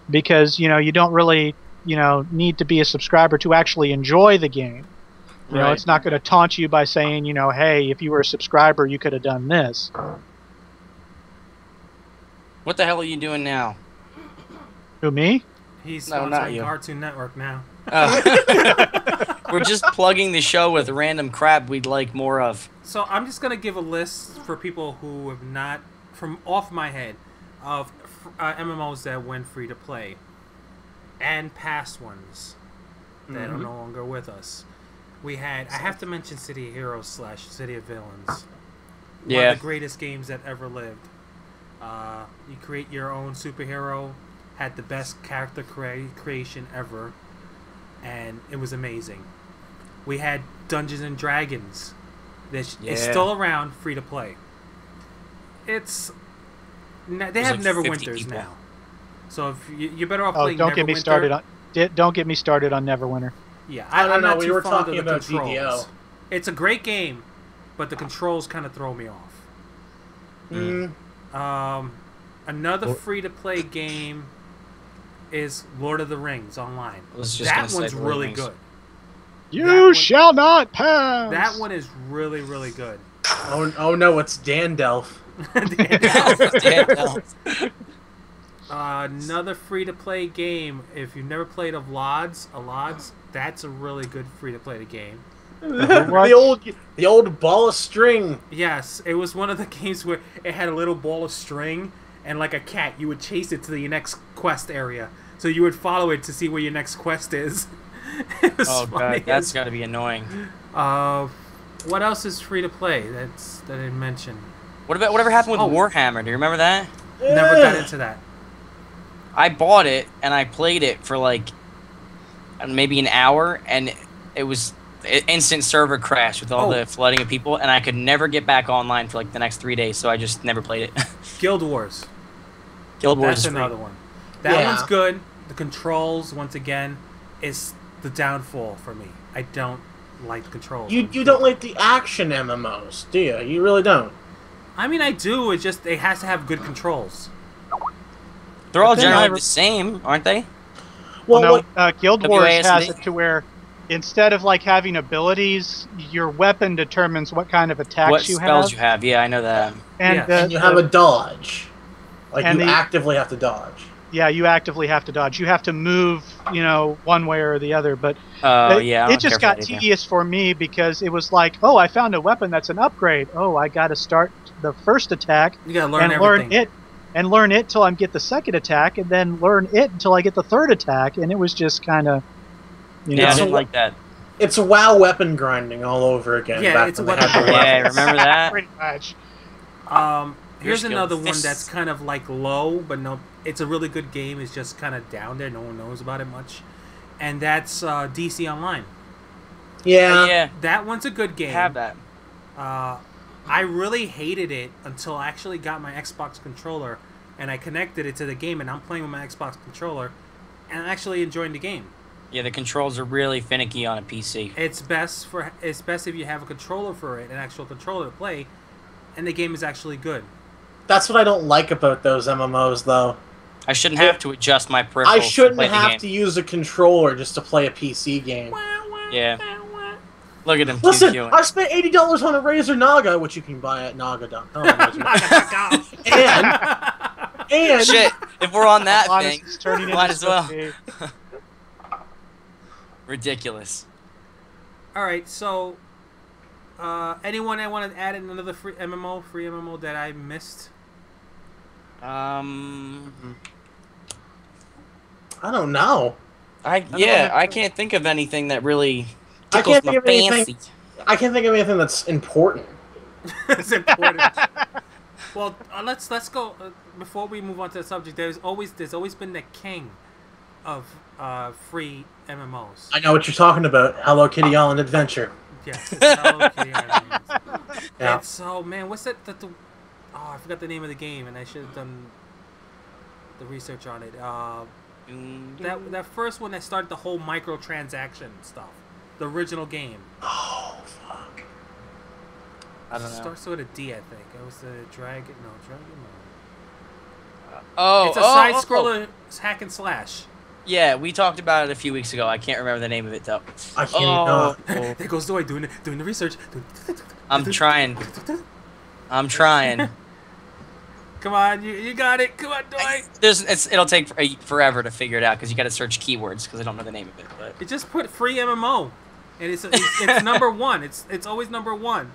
[SPEAKER 4] because you know you don't really need to be a subscriber to actually enjoy the game. You know, it's not going to taunt you by saying, you know, hey, if you were a subscriber, you could have done this.
[SPEAKER 1] What the hell are you doing now?
[SPEAKER 4] Who, me?
[SPEAKER 2] He's
[SPEAKER 1] No, not
[SPEAKER 2] sponsoring
[SPEAKER 1] you.
[SPEAKER 2] Cartoon Network now.
[SPEAKER 1] We're just plugging the show with random crap we'd like more of.
[SPEAKER 2] So I'm just gonna give a list for people who have not, from off my head, of MMOs that went free to play, and past ones that are no longer with us. We had, I have to mention City of Heroes / City of Villains. One of the greatest games that ever lived. You create your own superhero, had the best character creation ever, and it was amazing. We had Dungeons and Dragons. It's still around, free to play. They have
[SPEAKER 1] like
[SPEAKER 2] Neverwinters
[SPEAKER 1] people.
[SPEAKER 2] now, so if you're better off
[SPEAKER 4] Oh,
[SPEAKER 2] playing.
[SPEAKER 4] don't get me started on. Don't get me started on Neverwinter.
[SPEAKER 2] Yeah,
[SPEAKER 3] I don't
[SPEAKER 2] I'm
[SPEAKER 3] know.
[SPEAKER 2] not
[SPEAKER 3] We
[SPEAKER 2] too
[SPEAKER 3] were
[SPEAKER 2] fond
[SPEAKER 3] talking
[SPEAKER 2] of the
[SPEAKER 3] about
[SPEAKER 2] controls.
[SPEAKER 3] GDO.
[SPEAKER 2] It's a great game, but the controls kind of throw me off. Another free-to-play game is Lord of the Rings Online. That one's really good.
[SPEAKER 4] You shall not pass.
[SPEAKER 2] That one is really, really good.
[SPEAKER 3] Oh no, it's Dandelf.
[SPEAKER 2] Another free-to-play game. If you've never played Alods, that's a really good free-to-play game.
[SPEAKER 3] the old ball of string.
[SPEAKER 2] Yes, it was one of the games where it had a little ball of string, and like a cat, you would chase it to the next quest area. So you would follow it to see where your next quest is. It was funny.
[SPEAKER 1] God, that's got to be annoying.
[SPEAKER 2] What else is free to play that I didn't mention?
[SPEAKER 1] Whatever happened with Warhammer? Do you remember that?
[SPEAKER 2] Never got into that.
[SPEAKER 1] I bought it and I played it for like maybe an hour, and it was instant server crash with all the flooding of people, and I could never get back online for like the next 3 days, so I just never played it.
[SPEAKER 2] Guild Wars.
[SPEAKER 1] That's
[SPEAKER 2] another one. That one's good. The controls, once again, is the downfall for me. I don't like the controls.
[SPEAKER 3] You don't like the action MMOs, do you? You really don't.
[SPEAKER 2] I mean, I do. It's just it has to have good controls.
[SPEAKER 1] They're all generally the same, aren't they?
[SPEAKER 4] Well, no, Guild Wars
[SPEAKER 1] WASD?
[SPEAKER 4] has it to where instead of like having abilities, your weapon determines what kind of attacks you have.
[SPEAKER 1] What spells you have? Yeah, I know that.
[SPEAKER 3] And you have a dodge. Like you actively have to dodge.
[SPEAKER 4] Yeah, you actively have to dodge. You have to move, one way or the other. But it just got tedious for me because it was like, oh, I found a weapon that's an upgrade. Oh, I got to start the first attack.
[SPEAKER 2] You got to learn
[SPEAKER 4] everything. Learn it till I get the second attack, and then learn it until I get the third attack. And it was just kind of,
[SPEAKER 1] I didn't like that.
[SPEAKER 3] It's WoW weapon grinding all over again.
[SPEAKER 2] Yeah, it's
[SPEAKER 3] weapon.
[SPEAKER 1] Remember that?
[SPEAKER 4] Pretty much.
[SPEAKER 2] Here's another one that's kind of like low, but no, it's a really good game. It's just kind of down there. No one knows about it much, and that's DC Online.
[SPEAKER 3] Yeah,
[SPEAKER 2] that one's a good game.
[SPEAKER 1] I have that.
[SPEAKER 2] I really hated it until I actually got my Xbox controller and I connected it to the game, and I'm playing with my Xbox controller, and I'm actually enjoying the game.
[SPEAKER 1] Yeah, the controls are really finicky on a PC.
[SPEAKER 2] It's best if you have a controller for it, an actual controller to play, and the game is actually good.
[SPEAKER 3] That's what I don't like about those MMOs, though.
[SPEAKER 1] I shouldn't have to adjust my peripherals
[SPEAKER 3] I shouldn't
[SPEAKER 1] to play the
[SPEAKER 3] have
[SPEAKER 1] game.
[SPEAKER 3] to use a controller just to play a PC game.
[SPEAKER 1] Yeah. Look at him
[SPEAKER 3] Listen,
[SPEAKER 1] QQing.
[SPEAKER 3] I spent $80 on a Razer Naga, which you can buy at naga.com. and
[SPEAKER 1] Shit, if we're on that
[SPEAKER 4] Honest,
[SPEAKER 1] thing,
[SPEAKER 4] it's turning
[SPEAKER 1] might
[SPEAKER 4] into
[SPEAKER 1] as well.
[SPEAKER 4] something.
[SPEAKER 1] Ridiculous.
[SPEAKER 2] All right, so anyone that want to add in another free MMO that I missed?
[SPEAKER 3] I don't know.
[SPEAKER 1] I can't think of anything that really
[SPEAKER 3] I
[SPEAKER 1] tickles
[SPEAKER 3] can't
[SPEAKER 1] my
[SPEAKER 3] think of anything.
[SPEAKER 1] fancy.
[SPEAKER 3] I can't think of anything that's important.
[SPEAKER 2] It's important. Well, let's go before we move on to the subject. There's always been the king of free MMOs.
[SPEAKER 3] I know what you're talking about. Hello Kitty Island Adventure.
[SPEAKER 2] Yes, it's Hello Kitty Island.
[SPEAKER 3] Yeah.
[SPEAKER 2] And so, man, what's that? I forgot the name of the game, and I should have done the research on it. That first one that started the whole microtransaction stuff. The original game.
[SPEAKER 3] Oh fuck.
[SPEAKER 1] I don't know.
[SPEAKER 2] Starts with a D, I think. It was the Dragon. No, Dragon. No.
[SPEAKER 1] Oh,
[SPEAKER 2] It's a side-scroller hack and slash.
[SPEAKER 1] Yeah, we talked about it a few weeks ago. I can't remember the name of it though.
[SPEAKER 3] I can't.
[SPEAKER 2] There goes Doy doing the research.
[SPEAKER 1] I'm trying. I'm trying.
[SPEAKER 2] Come on, you got it. Come on, Doy.
[SPEAKER 1] It'll take forever to figure it out because you got to search keywords because I don't know the name of it. But
[SPEAKER 2] You just put free MMO, and it's number one. It's always number one.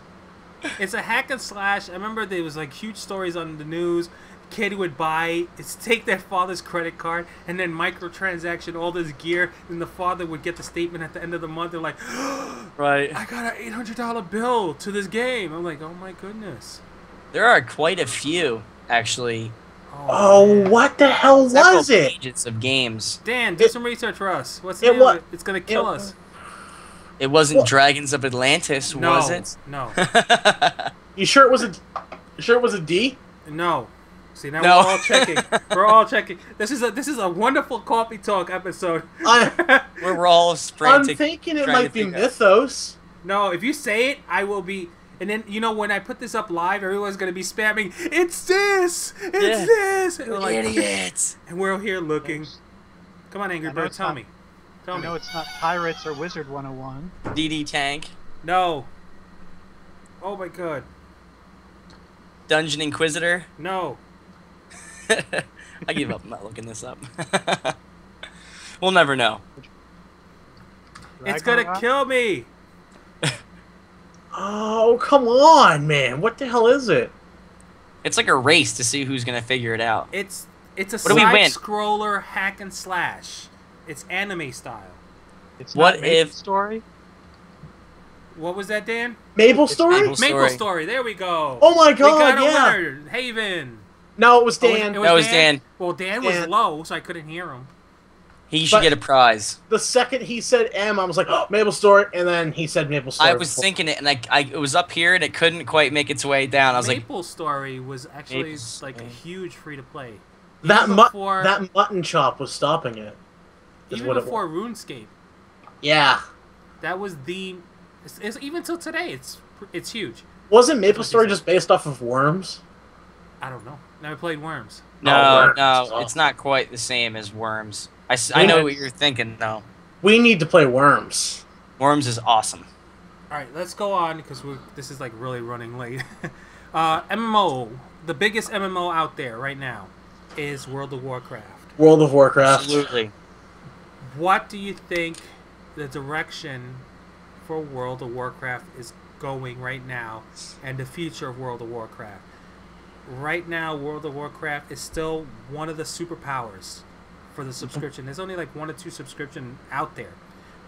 [SPEAKER 2] It's a hack and slash. I remember there was like huge stories on the news. Kid would take their father's credit card and then microtransaction all this gear, and the father would get the statement at the end of the month. They're like,
[SPEAKER 1] right.
[SPEAKER 2] I got an $800 bill to this game. I'm like, oh my goodness.
[SPEAKER 1] There are quite a few actually.
[SPEAKER 3] Oh,
[SPEAKER 2] man.
[SPEAKER 3] what the hell was it?
[SPEAKER 1] Pages of games.
[SPEAKER 2] Dan, do some research for us. What's the name of it? It's gonna kill us.
[SPEAKER 1] It wasn't Dragons of Atlantis, was it?
[SPEAKER 2] No.
[SPEAKER 3] You sure it was a D?
[SPEAKER 2] No. See, now
[SPEAKER 1] No.
[SPEAKER 2] we're all checking. We're all checking. This is a wonderful coffee talk episode.
[SPEAKER 1] We're all
[SPEAKER 3] I'm thinking it might be Mythos.
[SPEAKER 2] No, if you say it, I will be. And then when I put this up live, everyone's gonna be spamming. It's this. It's this. And we're like,
[SPEAKER 1] idiots.
[SPEAKER 2] And we're here looking. Come on, Angry
[SPEAKER 4] I know
[SPEAKER 2] Bird,
[SPEAKER 4] it's
[SPEAKER 2] tell
[SPEAKER 4] not-
[SPEAKER 2] me. Tell me.
[SPEAKER 4] No, it's not Pirates or Wizard 101.
[SPEAKER 1] DD Tank.
[SPEAKER 2] No. Oh my god.
[SPEAKER 1] Dungeon Inquisitor.
[SPEAKER 2] No.
[SPEAKER 1] I give up. I'm not looking this up. We'll never know.
[SPEAKER 2] It's gonna
[SPEAKER 4] Ragnarok?
[SPEAKER 2] kill me.
[SPEAKER 3] Oh, come on, man. What the hell is it?
[SPEAKER 1] It's like a race to see who's gonna figure it out.
[SPEAKER 2] It's a
[SPEAKER 1] What do we win?
[SPEAKER 2] side-scroller hack and slash. It's anime style.
[SPEAKER 4] It's
[SPEAKER 1] What
[SPEAKER 4] not Maple
[SPEAKER 1] if-
[SPEAKER 4] Story?
[SPEAKER 2] What was that, Dan?
[SPEAKER 3] Maple Story?
[SPEAKER 1] Maple Story.
[SPEAKER 2] Maple Story. There we go.
[SPEAKER 3] Oh my
[SPEAKER 2] We got
[SPEAKER 3] god,
[SPEAKER 2] a
[SPEAKER 3] yeah.
[SPEAKER 2] winner. Haven.
[SPEAKER 3] No, it was
[SPEAKER 2] Oh,
[SPEAKER 3] Dan.
[SPEAKER 1] That was Dan.
[SPEAKER 2] Well, Dan was
[SPEAKER 3] Dan.
[SPEAKER 2] low, so I couldn't hear him.
[SPEAKER 1] He should
[SPEAKER 3] But-
[SPEAKER 1] get a prize.
[SPEAKER 3] The second he said M, I was like, oh, Maple Story, and then he said Maple Story.
[SPEAKER 1] I was thinking it, and it was up here, and it couldn't quite make its way down. I was like,
[SPEAKER 2] Maple Story was actually
[SPEAKER 1] Maple
[SPEAKER 2] like a
[SPEAKER 1] Story.
[SPEAKER 2] huge free to play.
[SPEAKER 3] that
[SPEAKER 2] before,
[SPEAKER 3] that mutton chop was stopping it. Is
[SPEAKER 2] even
[SPEAKER 3] what it
[SPEAKER 2] before RuneScape,
[SPEAKER 3] Yeah.
[SPEAKER 2] that was the. It's even till today, it's huge.
[SPEAKER 3] Wasn't Maple Story just based off of Worms?
[SPEAKER 2] I don't know. Never played Worms.
[SPEAKER 1] no,
[SPEAKER 3] Worms.
[SPEAKER 1] no, it's not quite the same as Worms. I know what you're thinking, though.
[SPEAKER 3] We need to play Worms.
[SPEAKER 1] Worms is awesome.
[SPEAKER 2] All right, let's go on because this is like really running late. MMO, the biggest MMO out there right now is World of Warcraft.
[SPEAKER 3] World of Warcraft.
[SPEAKER 1] Absolutely.
[SPEAKER 2] What do you think the direction for World of Warcraft is going right now, and the future of World of Warcraft? Right now, World of Warcraft is still one of the superpowers for the subscription. There's only like 1 or 2 subscription out there.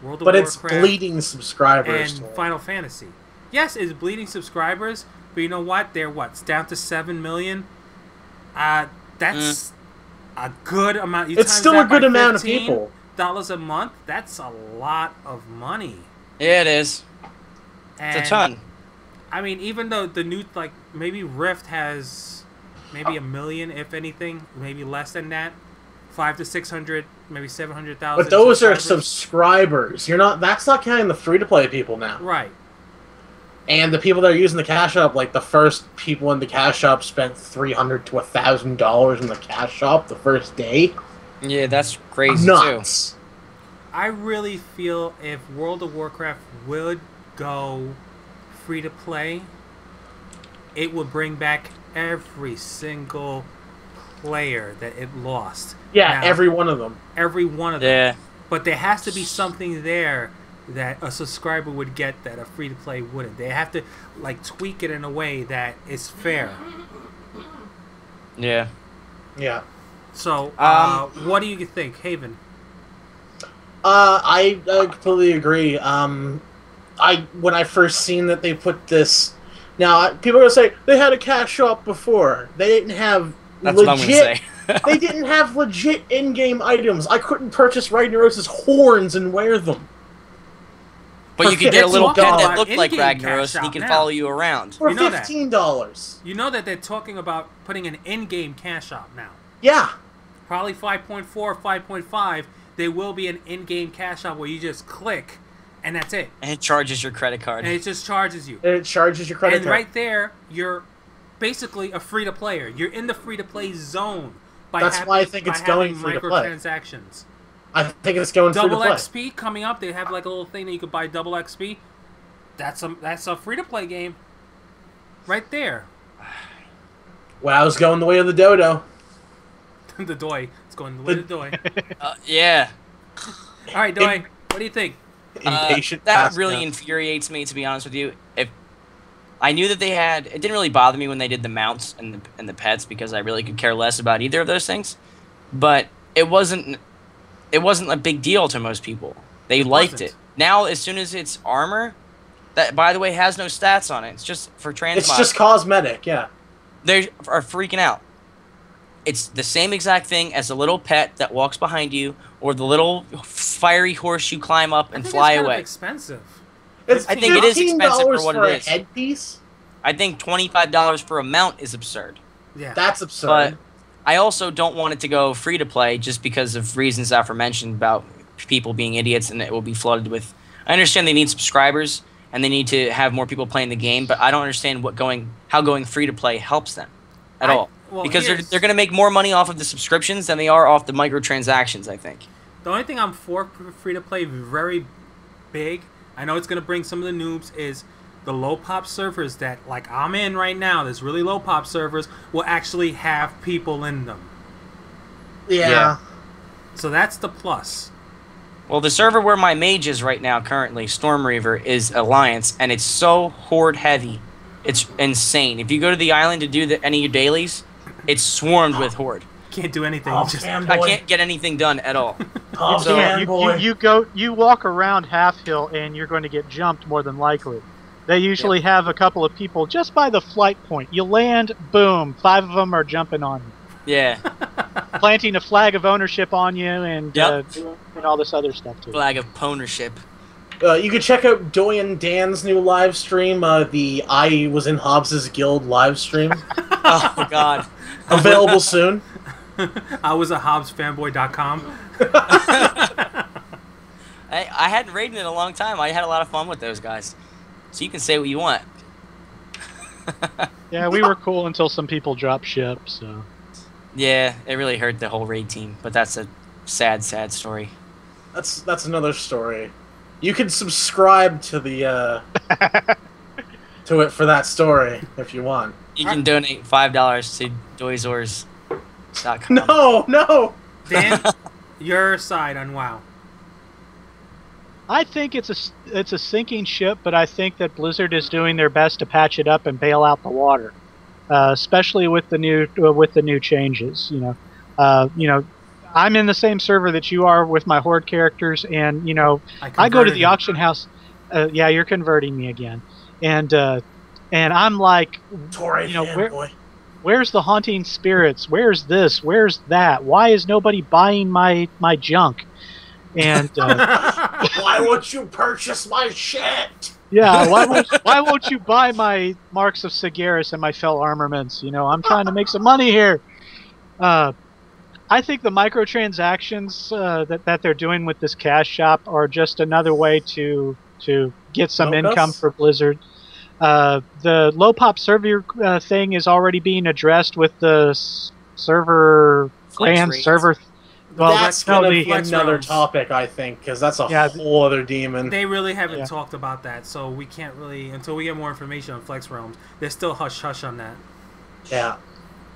[SPEAKER 2] World of
[SPEAKER 3] But it's
[SPEAKER 2] Warcraft
[SPEAKER 3] bleeding subscribers.
[SPEAKER 2] and Final Fantasy. Yes, it's bleeding subscribers, but you know what? They're it's down to 7 million. That's a good amount. You
[SPEAKER 3] It's
[SPEAKER 2] times
[SPEAKER 3] still
[SPEAKER 2] that
[SPEAKER 3] a good
[SPEAKER 2] by
[SPEAKER 3] amount of people.
[SPEAKER 2] $15 a month. That's a lot of money.
[SPEAKER 1] Yeah, it is.
[SPEAKER 2] And,
[SPEAKER 1] It's a ton.
[SPEAKER 2] I mean, even though the new maybe Rift has maybe 1 million, if anything, maybe less than that. 500 to 600, maybe 700,000.
[SPEAKER 3] But those are subscribers. You're not. That's not counting the free-to-play people now.
[SPEAKER 2] Right.
[SPEAKER 3] And the people that are using the cash shop, like the first people in the cash shop spent $300 to $1,000 in the cash shop the first day.
[SPEAKER 1] Yeah, that's crazy
[SPEAKER 3] Nuts.
[SPEAKER 1] too.
[SPEAKER 2] I really feel if World of Warcraft would go free to play, it would bring back every single player that it lost.
[SPEAKER 3] Yeah,
[SPEAKER 2] now,
[SPEAKER 3] every one of them.
[SPEAKER 2] Every one of them.
[SPEAKER 1] Yeah.
[SPEAKER 2] But there has to be something there that a subscriber would get that a free to play wouldn't. They have to like tweak it in a way that is fair.
[SPEAKER 1] Yeah.
[SPEAKER 3] Yeah.
[SPEAKER 2] So, what do you think, Haven?
[SPEAKER 3] I completely agree. When I first seen that they put this, now people are gonna say they had a cash shop before. They didn't have
[SPEAKER 1] That's
[SPEAKER 3] legit.
[SPEAKER 1] what I'm gonna say.
[SPEAKER 3] They didn't have legit in-game items. I couldn't purchase Ragnaros's horns and wear them.
[SPEAKER 1] But you could get a little pet
[SPEAKER 3] $15
[SPEAKER 1] that looked like
[SPEAKER 2] in-game
[SPEAKER 1] Ragnaros,
[SPEAKER 2] cash
[SPEAKER 1] and he
[SPEAKER 2] out
[SPEAKER 1] can
[SPEAKER 2] now.
[SPEAKER 1] follow you around.
[SPEAKER 3] For
[SPEAKER 2] You know that.
[SPEAKER 3] $15.
[SPEAKER 2] You know that they're talking about putting an in-game cash shop now.
[SPEAKER 3] Yeah.
[SPEAKER 2] Probably 5.4, 5.5. There will be an in-game cash shop where you just click, and that's it.
[SPEAKER 1] And it charges your credit card.
[SPEAKER 2] And it just charges you.
[SPEAKER 3] And it charges your credit
[SPEAKER 2] And
[SPEAKER 3] card.
[SPEAKER 2] right there, you're basically a free-to-player. You're in the free-to-play zone.
[SPEAKER 3] That's why I think it's going free-to-play.
[SPEAKER 2] Microtransactions.
[SPEAKER 3] I think it's going free to
[SPEAKER 2] Double
[SPEAKER 3] play.
[SPEAKER 2] XP coming up. They have like a little thing that you could buy double XP. That's a free-to-play game. Right there.
[SPEAKER 3] WoW's going the way of the dodo.
[SPEAKER 2] The Doi. It's going the way of the Doi.
[SPEAKER 1] Yeah.
[SPEAKER 2] All right, Doi. What do you think?
[SPEAKER 3] Impatient.
[SPEAKER 1] That
[SPEAKER 3] past
[SPEAKER 1] really
[SPEAKER 3] now.
[SPEAKER 1] infuriates me, to be honest with you. If I knew that they had, it didn't really bother me when they did the mounts and the pets because I really could care less about either of those things. But it wasn't a big deal to most people. They liked it. Now, as soon as it's armor, that by the way has no stats on it. It's just for transmog.
[SPEAKER 3] It's just cosmetic. Yeah.
[SPEAKER 1] They are freaking out. It's the same exact thing as the little pet that walks behind you, or the little fiery horse you climb up and fly
[SPEAKER 2] Kind
[SPEAKER 1] away.
[SPEAKER 2] of expensive.
[SPEAKER 3] It's
[SPEAKER 1] I think it is expensive for what
[SPEAKER 3] $15
[SPEAKER 1] it is.
[SPEAKER 3] a headpiece.
[SPEAKER 1] I think $25 for a mount is absurd.
[SPEAKER 2] Yeah.
[SPEAKER 3] That's absurd.
[SPEAKER 1] But I also don't want it to go free to play just because of reasons aforementioned about people being idiots and it will be flooded with. I understand they need subscribers and they need to have more people playing the game, but I don't understand how going free to play helps them at all.
[SPEAKER 2] Well,
[SPEAKER 1] Because they're going to make more money off of the subscriptions than they are off the microtransactions, I think.
[SPEAKER 2] The only thing I'm for free to play very big, I know it's going to bring some of the noobs, is the low pop servers that, like I'm in right now, there's really low pop servers, will actually have people in them.
[SPEAKER 3] yeah.
[SPEAKER 2] So that's the plus.
[SPEAKER 1] Well, the server where my mage is right now currently, Storm Reaver, is Alliance, and it's so horde heavy. It's insane. If you go to the island to do any of your dailies, it's swarmed with horde.
[SPEAKER 2] Can't do anything.
[SPEAKER 3] Oh,
[SPEAKER 2] just,
[SPEAKER 3] damn,
[SPEAKER 1] I
[SPEAKER 3] boy.
[SPEAKER 1] can't get anything done at all.
[SPEAKER 3] Oh,
[SPEAKER 1] So-
[SPEAKER 3] damn, boy.
[SPEAKER 4] You walk around Half Hill and you're going to get jumped more than likely. They usually have a couple of people just by the flight point. You land, boom, 5 of them are jumping on you,
[SPEAKER 1] Yeah,
[SPEAKER 4] planting a flag of ownership on you, and
[SPEAKER 1] Yep.
[SPEAKER 4] and all this other stuff too.
[SPEAKER 1] flag of ownership.
[SPEAKER 3] You can check out Doy and Dan's new live stream, the I Was in Hobbs's Guild live stream.
[SPEAKER 1] Oh, God.
[SPEAKER 3] Available soon.
[SPEAKER 2] I was at HobbsFanboy.com.
[SPEAKER 1] I hadn't raided in a long time. I had a lot of fun with those guys. So you can say what you want.
[SPEAKER 4] Yeah, we were cool until some people dropped ship. So
[SPEAKER 1] Yeah, it really hurt the whole raid team, but that's a sad, sad story.
[SPEAKER 3] That's another story. You can subscribe to the to it for that story if you want.
[SPEAKER 1] You can donate $5 to doizors.com.
[SPEAKER 3] No.
[SPEAKER 2] Dan, your side on WoW.
[SPEAKER 4] I think it's a sinking ship, but I think that Blizzard is doing their best to patch it up and bail out the water, especially with the new changes. You know, I'm in the same server that you are with my Horde characters, and I go to the auction house. Yeah, you're converting me again, and I'm like,
[SPEAKER 3] Toray fanboy.
[SPEAKER 4] where's the haunting spirits? Where's this? Where's that? Why is nobody buying my junk? And
[SPEAKER 3] Why won't you purchase my shit?
[SPEAKER 4] yeah, why won't you buy my Marks of Sigaris and my Fell armaments? I'm trying to make some money here. I think the microtransactions that they're doing with this cash shop are just another way to get some
[SPEAKER 3] Milk
[SPEAKER 4] income
[SPEAKER 3] us?
[SPEAKER 4] for Blizzard. The low pop server thing is already being addressed with the server
[SPEAKER 1] Flex
[SPEAKER 4] grand
[SPEAKER 1] rates.
[SPEAKER 4] server. Well,
[SPEAKER 3] That's
[SPEAKER 2] no,
[SPEAKER 3] gonna
[SPEAKER 2] the
[SPEAKER 3] be
[SPEAKER 2] flex
[SPEAKER 3] another
[SPEAKER 2] realms.
[SPEAKER 3] topic, I think, because that's a
[SPEAKER 4] Yeah,
[SPEAKER 3] whole other demon.
[SPEAKER 2] They really haven't
[SPEAKER 4] Yeah.
[SPEAKER 2] talked about that, so we can't really until we get more information on Flex Realms. They're still hush hush on that.
[SPEAKER 3] Yeah.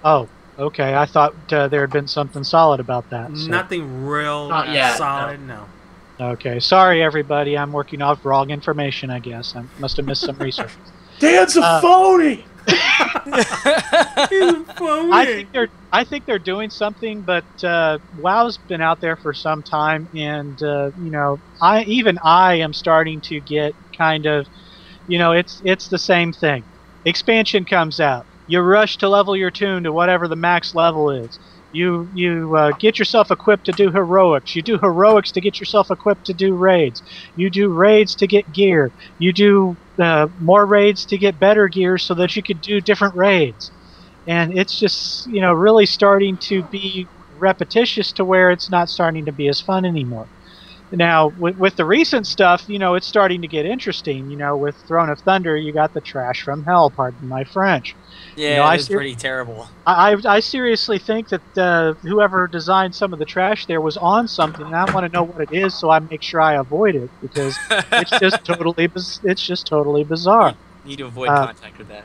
[SPEAKER 4] oh, okay. I thought there had been something solid about that. So.
[SPEAKER 2] Nothing real
[SPEAKER 3] Not yet,
[SPEAKER 2] solid. No.
[SPEAKER 4] Okay, sorry everybody. I'm working off wrong information. I guess I must have missed some research.
[SPEAKER 3] Dan's a phony!
[SPEAKER 4] I think they're doing something, but WoW's been out there for some time, and you know, I am starting to get kind of, you know, it's the same thing. Expansion comes out, you rush to level your tune to whatever the max level is. You get yourself equipped to do heroics. You do heroics to get yourself equipped to do raids. You do raids to get gear. You do more raids to get better gear so that you could do different raids. And it's just, you know, really starting to be repetitious to where it's not starting to be as fun anymore. Now, with the recent stuff, you know, it's starting to get interesting. You know, with Throne of Thunder, you got the trash from hell, pardon my French.
[SPEAKER 1] Yeah,
[SPEAKER 4] You know,
[SPEAKER 1] it was pretty terrible.
[SPEAKER 4] I seriously think that whoever designed some of the trash there was on something, and I want to know what it is, so I make sure I avoid it, because it's just totally bizarre.
[SPEAKER 1] You need to avoid contact with that.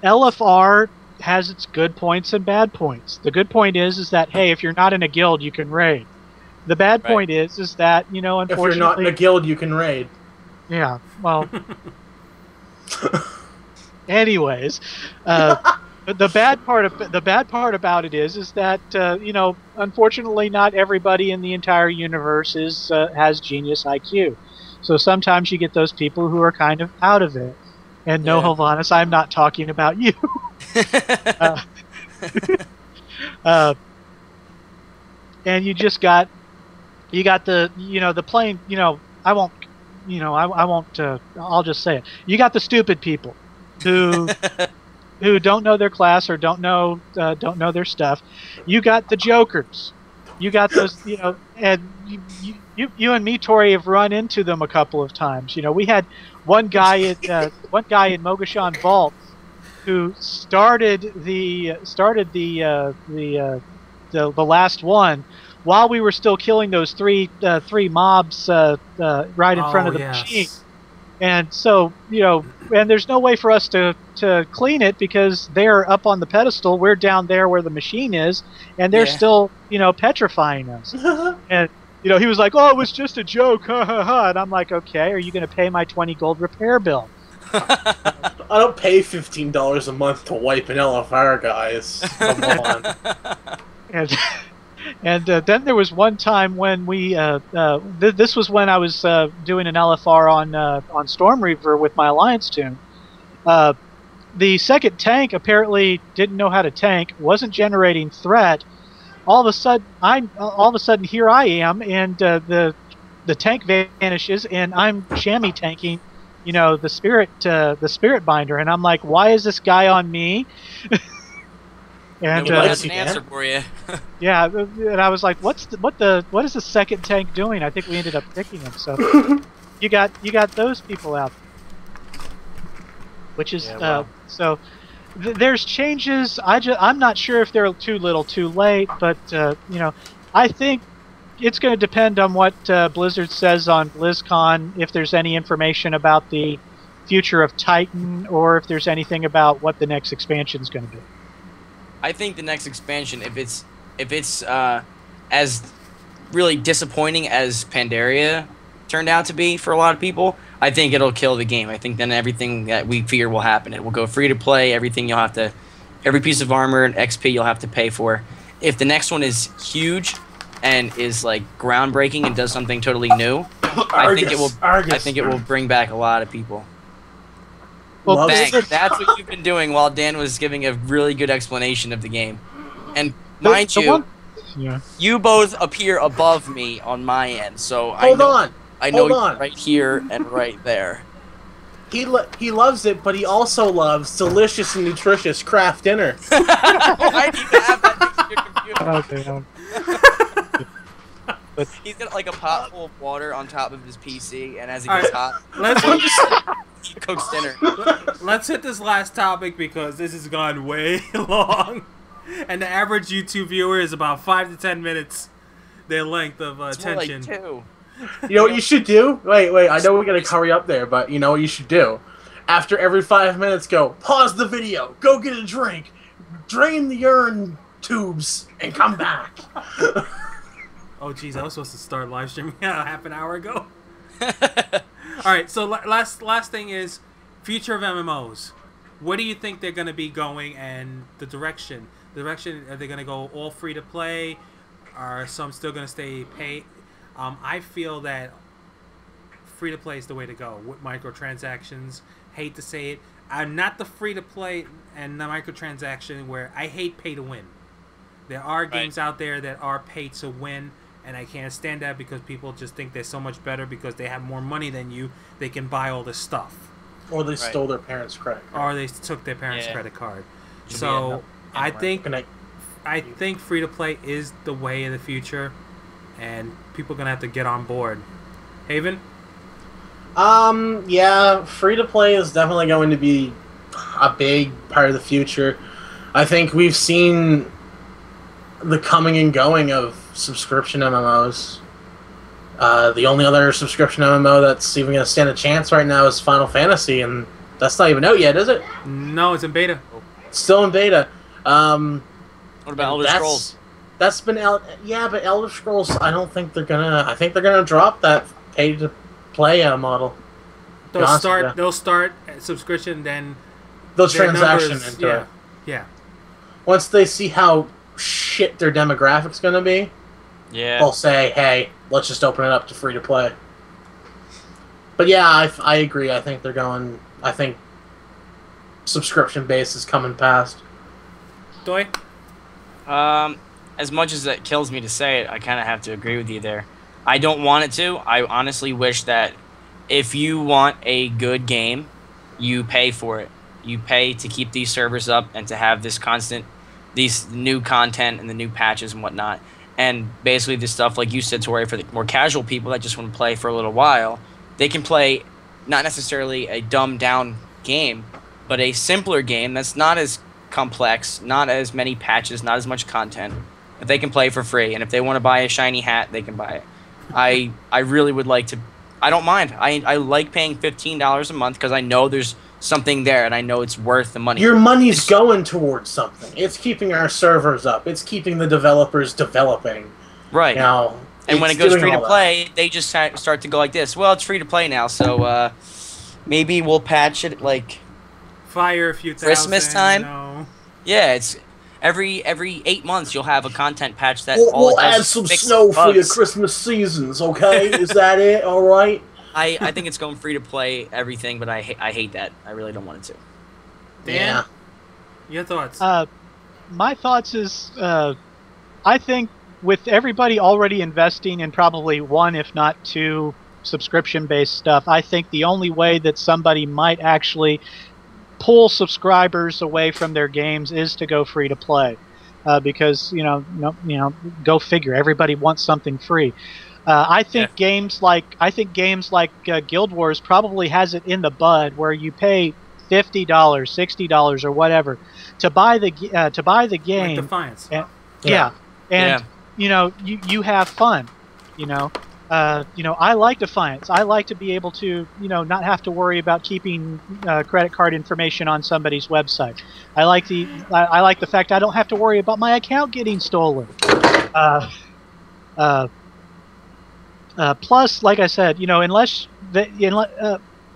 [SPEAKER 4] LFR has its good points and bad points. The good point is that, hey, if you're not in a guild, you can raid. The bad point is that, you know,
[SPEAKER 3] If
[SPEAKER 4] unfortunately,
[SPEAKER 3] you're not in a guild, you can raid.
[SPEAKER 4] yeah, well. Anyways, the bad part about it is that you know, unfortunately, not everybody in the entire universe has genius IQ. So sometimes you get those people who are kind of out of it. And no, Hovannes, I'm not talking about you. And you got the, you know, the plain, you know, I won't, I'll just say it. You got the stupid people who don't know their class or don't know their stuff. You got the jokers. You got those, you know, and you and me, Toray, have run into them a couple of times. You know, we had one guy in Mogashan Vault who started the last one while we were still killing those three mobs right in front of the machine. And so, you know, and there's no way for us to clean it because they're up on the pedestal. We're down there where the machine is, and they're still, you know, petrifying us. And, you know, he was like, "Oh, it was just a joke, ha ha ha." And I'm like, "Okay, are you going to pay my 20 gold repair bill?"
[SPEAKER 3] I don't pay $15 a month to wipe an LFR, guys. Come on.
[SPEAKER 4] And then there was one time when we this was when I was doing an LFR on Storm Reaver with my Alliance tune. The second tank apparently didn't know how to tank, wasn't generating threat. All of a sudden here I am, and the tank vanishes, and I'm chamois tanking, you know, the spirit binder, and I'm like, why is this guy on me? And
[SPEAKER 1] that's an answer for you.
[SPEAKER 4] Yeah, and I was like, what is the second tank doing? I think we ended up picking him. So you got those people out, which is so. There's changes. I'm not sure if they're too little, too late, but you know, I think it's going to depend on what Blizzard says on BlizzCon. If there's any information about the future of Titan, or if there's anything about what the next expansion is going to be.
[SPEAKER 1] I think the next expansion, if it's as really disappointing as Pandaria turned out to be for a lot of people, I think it'll kill the game. I think then everything that we fear will happen. It will go free to play. Everything every piece of armor and XP you'll have to pay for. If the next one is huge and is like groundbreaking and does something totally new, I think it will bring back a lot of people.
[SPEAKER 4] Well,
[SPEAKER 1] that's what you've been doing while Dan was giving a really good explanation of the game. And mind you, you both appear above me on my end, so I know you're right here and right there.
[SPEAKER 3] He loves it, but he also loves delicious and nutritious craft dinner.
[SPEAKER 1] Why do you have that next to your
[SPEAKER 4] Oh, damn.
[SPEAKER 1] He's got like a pot full of water on top of his PC, and as it
[SPEAKER 2] All
[SPEAKER 1] gets
[SPEAKER 2] right,
[SPEAKER 1] hot, he cooks dinner.
[SPEAKER 2] let's hit this last topic because this has gone way long, and the average YouTube viewer is about 5 to 10 minutes. Their length of
[SPEAKER 1] It's more like
[SPEAKER 2] attention.
[SPEAKER 1] 2.
[SPEAKER 3] You know what you should do? Wait, I know we're gonna hurry up there, but you know what you should do? After every 5 minutes, go, pause the video, go get a drink, drain the urine tubes, and come back.
[SPEAKER 2] Oh, jeez, I was supposed to start live streaming half an hour ago. Alright, so last thing is future of MMOs. Where do you think they're going to be going and the direction? Are they going to go all free to play? Are some still going to stay paid? I feel that free to play is the way to go with microtransactions. Hate to say it. I'm not the free to play and the microtransaction where I hate pay to win. There are games out there that are pay to win, and I can't stand that because people just think they're so much better because they have more money than you. They can buy all this stuff.
[SPEAKER 3] Or they stole their parents' credit card.
[SPEAKER 2] Or they took their parents' credit card.
[SPEAKER 1] Should
[SPEAKER 2] So I think
[SPEAKER 3] I
[SPEAKER 2] free to play is the way of the future, and people are gonna have to get on board. Haven?
[SPEAKER 3] Yeah, free to play is definitely going to be a big part of the future. I think we've seen the coming and going of subscription MMOs. The only other subscription MMO that's even going to stand a chance right now is Final Fantasy, and that's not even out yet, is it?
[SPEAKER 2] No, it's in beta.
[SPEAKER 3] It's still in beta.
[SPEAKER 1] What about Elder Scrolls?
[SPEAKER 3] That's been out. Yeah, but Elder Scrolls, I don't think they're gonna. I think they're gonna drop that pay to play model.
[SPEAKER 2] They'll start at subscription, then
[SPEAKER 3] They'll
[SPEAKER 2] their
[SPEAKER 3] transaction
[SPEAKER 2] numbers-
[SPEAKER 3] into it.
[SPEAKER 2] Yeah.
[SPEAKER 3] Once they see how shit their demographic's gonna be,
[SPEAKER 1] Yeah.
[SPEAKER 3] they'll say, "Hey, let's just open it up to free to play." But yeah, I agree. I think they're going. I think subscription base is coming past.
[SPEAKER 2] Doy?
[SPEAKER 1] As much as it kills me to say it, I kind of have to agree with you there. I don't want it to. I honestly wish that if you want a good game, you pay for it. You pay to keep these servers up and to have this these new content and the new patches and whatnot. And basically the stuff, like you said, Toray, for the more casual people that just want to play for a little while, they can play not necessarily a dumbed down game, but a simpler game that's not as complex, not as many patches, not as much content, that they can play for free. And if they want to buy a shiny hat, they can buy it. I really would like to. I don't mind. I like paying $15 a month because I know there's something there and I know it's worth the money.
[SPEAKER 3] Your money's going towards something. It's keeping our servers up. It's keeping the developers developing.
[SPEAKER 1] Right.
[SPEAKER 3] You know,
[SPEAKER 1] and when it goes free to play, they just start to go like this. Well, it's free to play now, so maybe we'll patch it like
[SPEAKER 2] Fire a few thousand.
[SPEAKER 1] Christmas time?
[SPEAKER 2] You know.
[SPEAKER 1] Yeah, it's every 8 months you'll have a content patch that
[SPEAKER 3] We'll add some snow for your Christmas seasons, okay? Is that it? All right.
[SPEAKER 1] I think it's going free to play everything, but I hate that. I really don't want it to.
[SPEAKER 2] Dan, your thoughts?
[SPEAKER 4] My thoughts is, I think with everybody already investing in probably one, if not two, subscription-based stuff, I think the only way that somebody might actually pull subscribers away from their games is to go free to play, because go figure. Everybody wants something free. I think games like Guild Wars probably has it in the bud where you pay $50, $60 or whatever to buy the game.
[SPEAKER 2] Like Defiance.
[SPEAKER 4] And you have fun. I like Defiance. I like to be able to not have to worry about keeping credit card information on somebody's website. I like the fact I don't have to worry about my account getting stolen. Plus, like I said,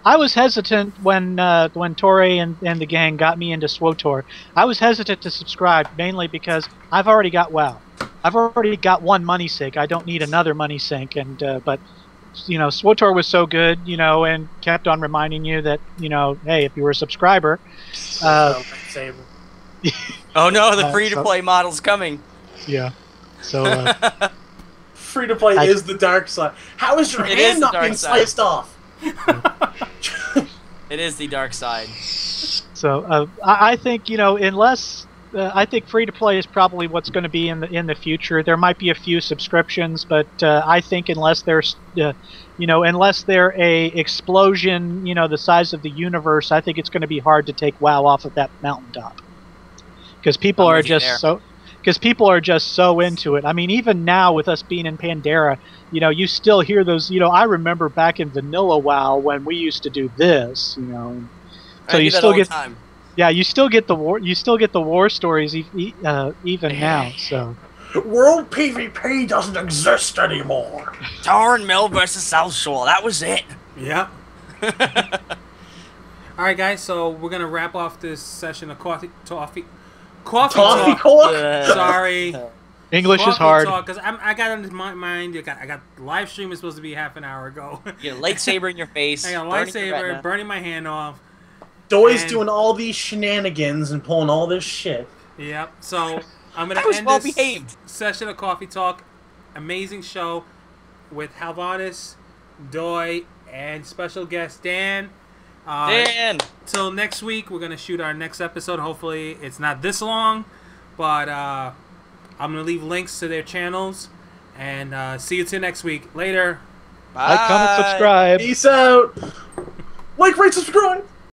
[SPEAKER 4] I was hesitant when Toray and the gang got me into SWTOR. I was hesitant to subscribe mainly because I've already got WoW. I've already got one money sink. I don't need another money sink. And but SWTOR was so good, and kept on reminding you that hey, if you were a subscriber.
[SPEAKER 1] Oh no, the free to play model's coming.
[SPEAKER 4] Yeah. So.
[SPEAKER 3] Free to play is the dark side. How is your hand not being sliced off?
[SPEAKER 1] It is the dark side.
[SPEAKER 4] So I think unless I think free to play is probably what's going to be in the future. There might be a few subscriptions, but I think unless there's, unless they're a explosion, the size of the universe, I think it's going to be hard to take WoW off of that mountaintop because people are just so into it. I mean, even now with us being in Pandora, you still hear those. I remember back in vanilla WoW when we used to do this. So you still get time. Yeah, you still get the war. You still get the war stories even now. So
[SPEAKER 3] World PvP doesn't exist anymore.
[SPEAKER 1] Tar and Mill versus South Shore. That was it.
[SPEAKER 2] Yep. All right, guys. So we're gonna wrap off this session of coffee talk. Sorry.
[SPEAKER 4] English
[SPEAKER 2] coffee
[SPEAKER 4] is hard.
[SPEAKER 2] Because I got on my mind. I got live stream is supposed to be half an hour ago.
[SPEAKER 1] You got a lightsaber in your face.
[SPEAKER 2] I got a lightsaber burning my hand off.
[SPEAKER 3] Doy's doing all these shenanigans and pulling all this shit.
[SPEAKER 2] Yep. So I'm gonna end this session of Coffee Talk. Amazing show with Halvanis, Doy, and special guest Dan.
[SPEAKER 1] Dan.
[SPEAKER 2] Till next week, we're gonna shoot our next episode. Hopefully, it's not this long, but I'm gonna leave links to their channels. And see you till next week. Later.
[SPEAKER 1] Bye.
[SPEAKER 4] Like, comment, subscribe.
[SPEAKER 3] Peace out. Like, rate, subscribe.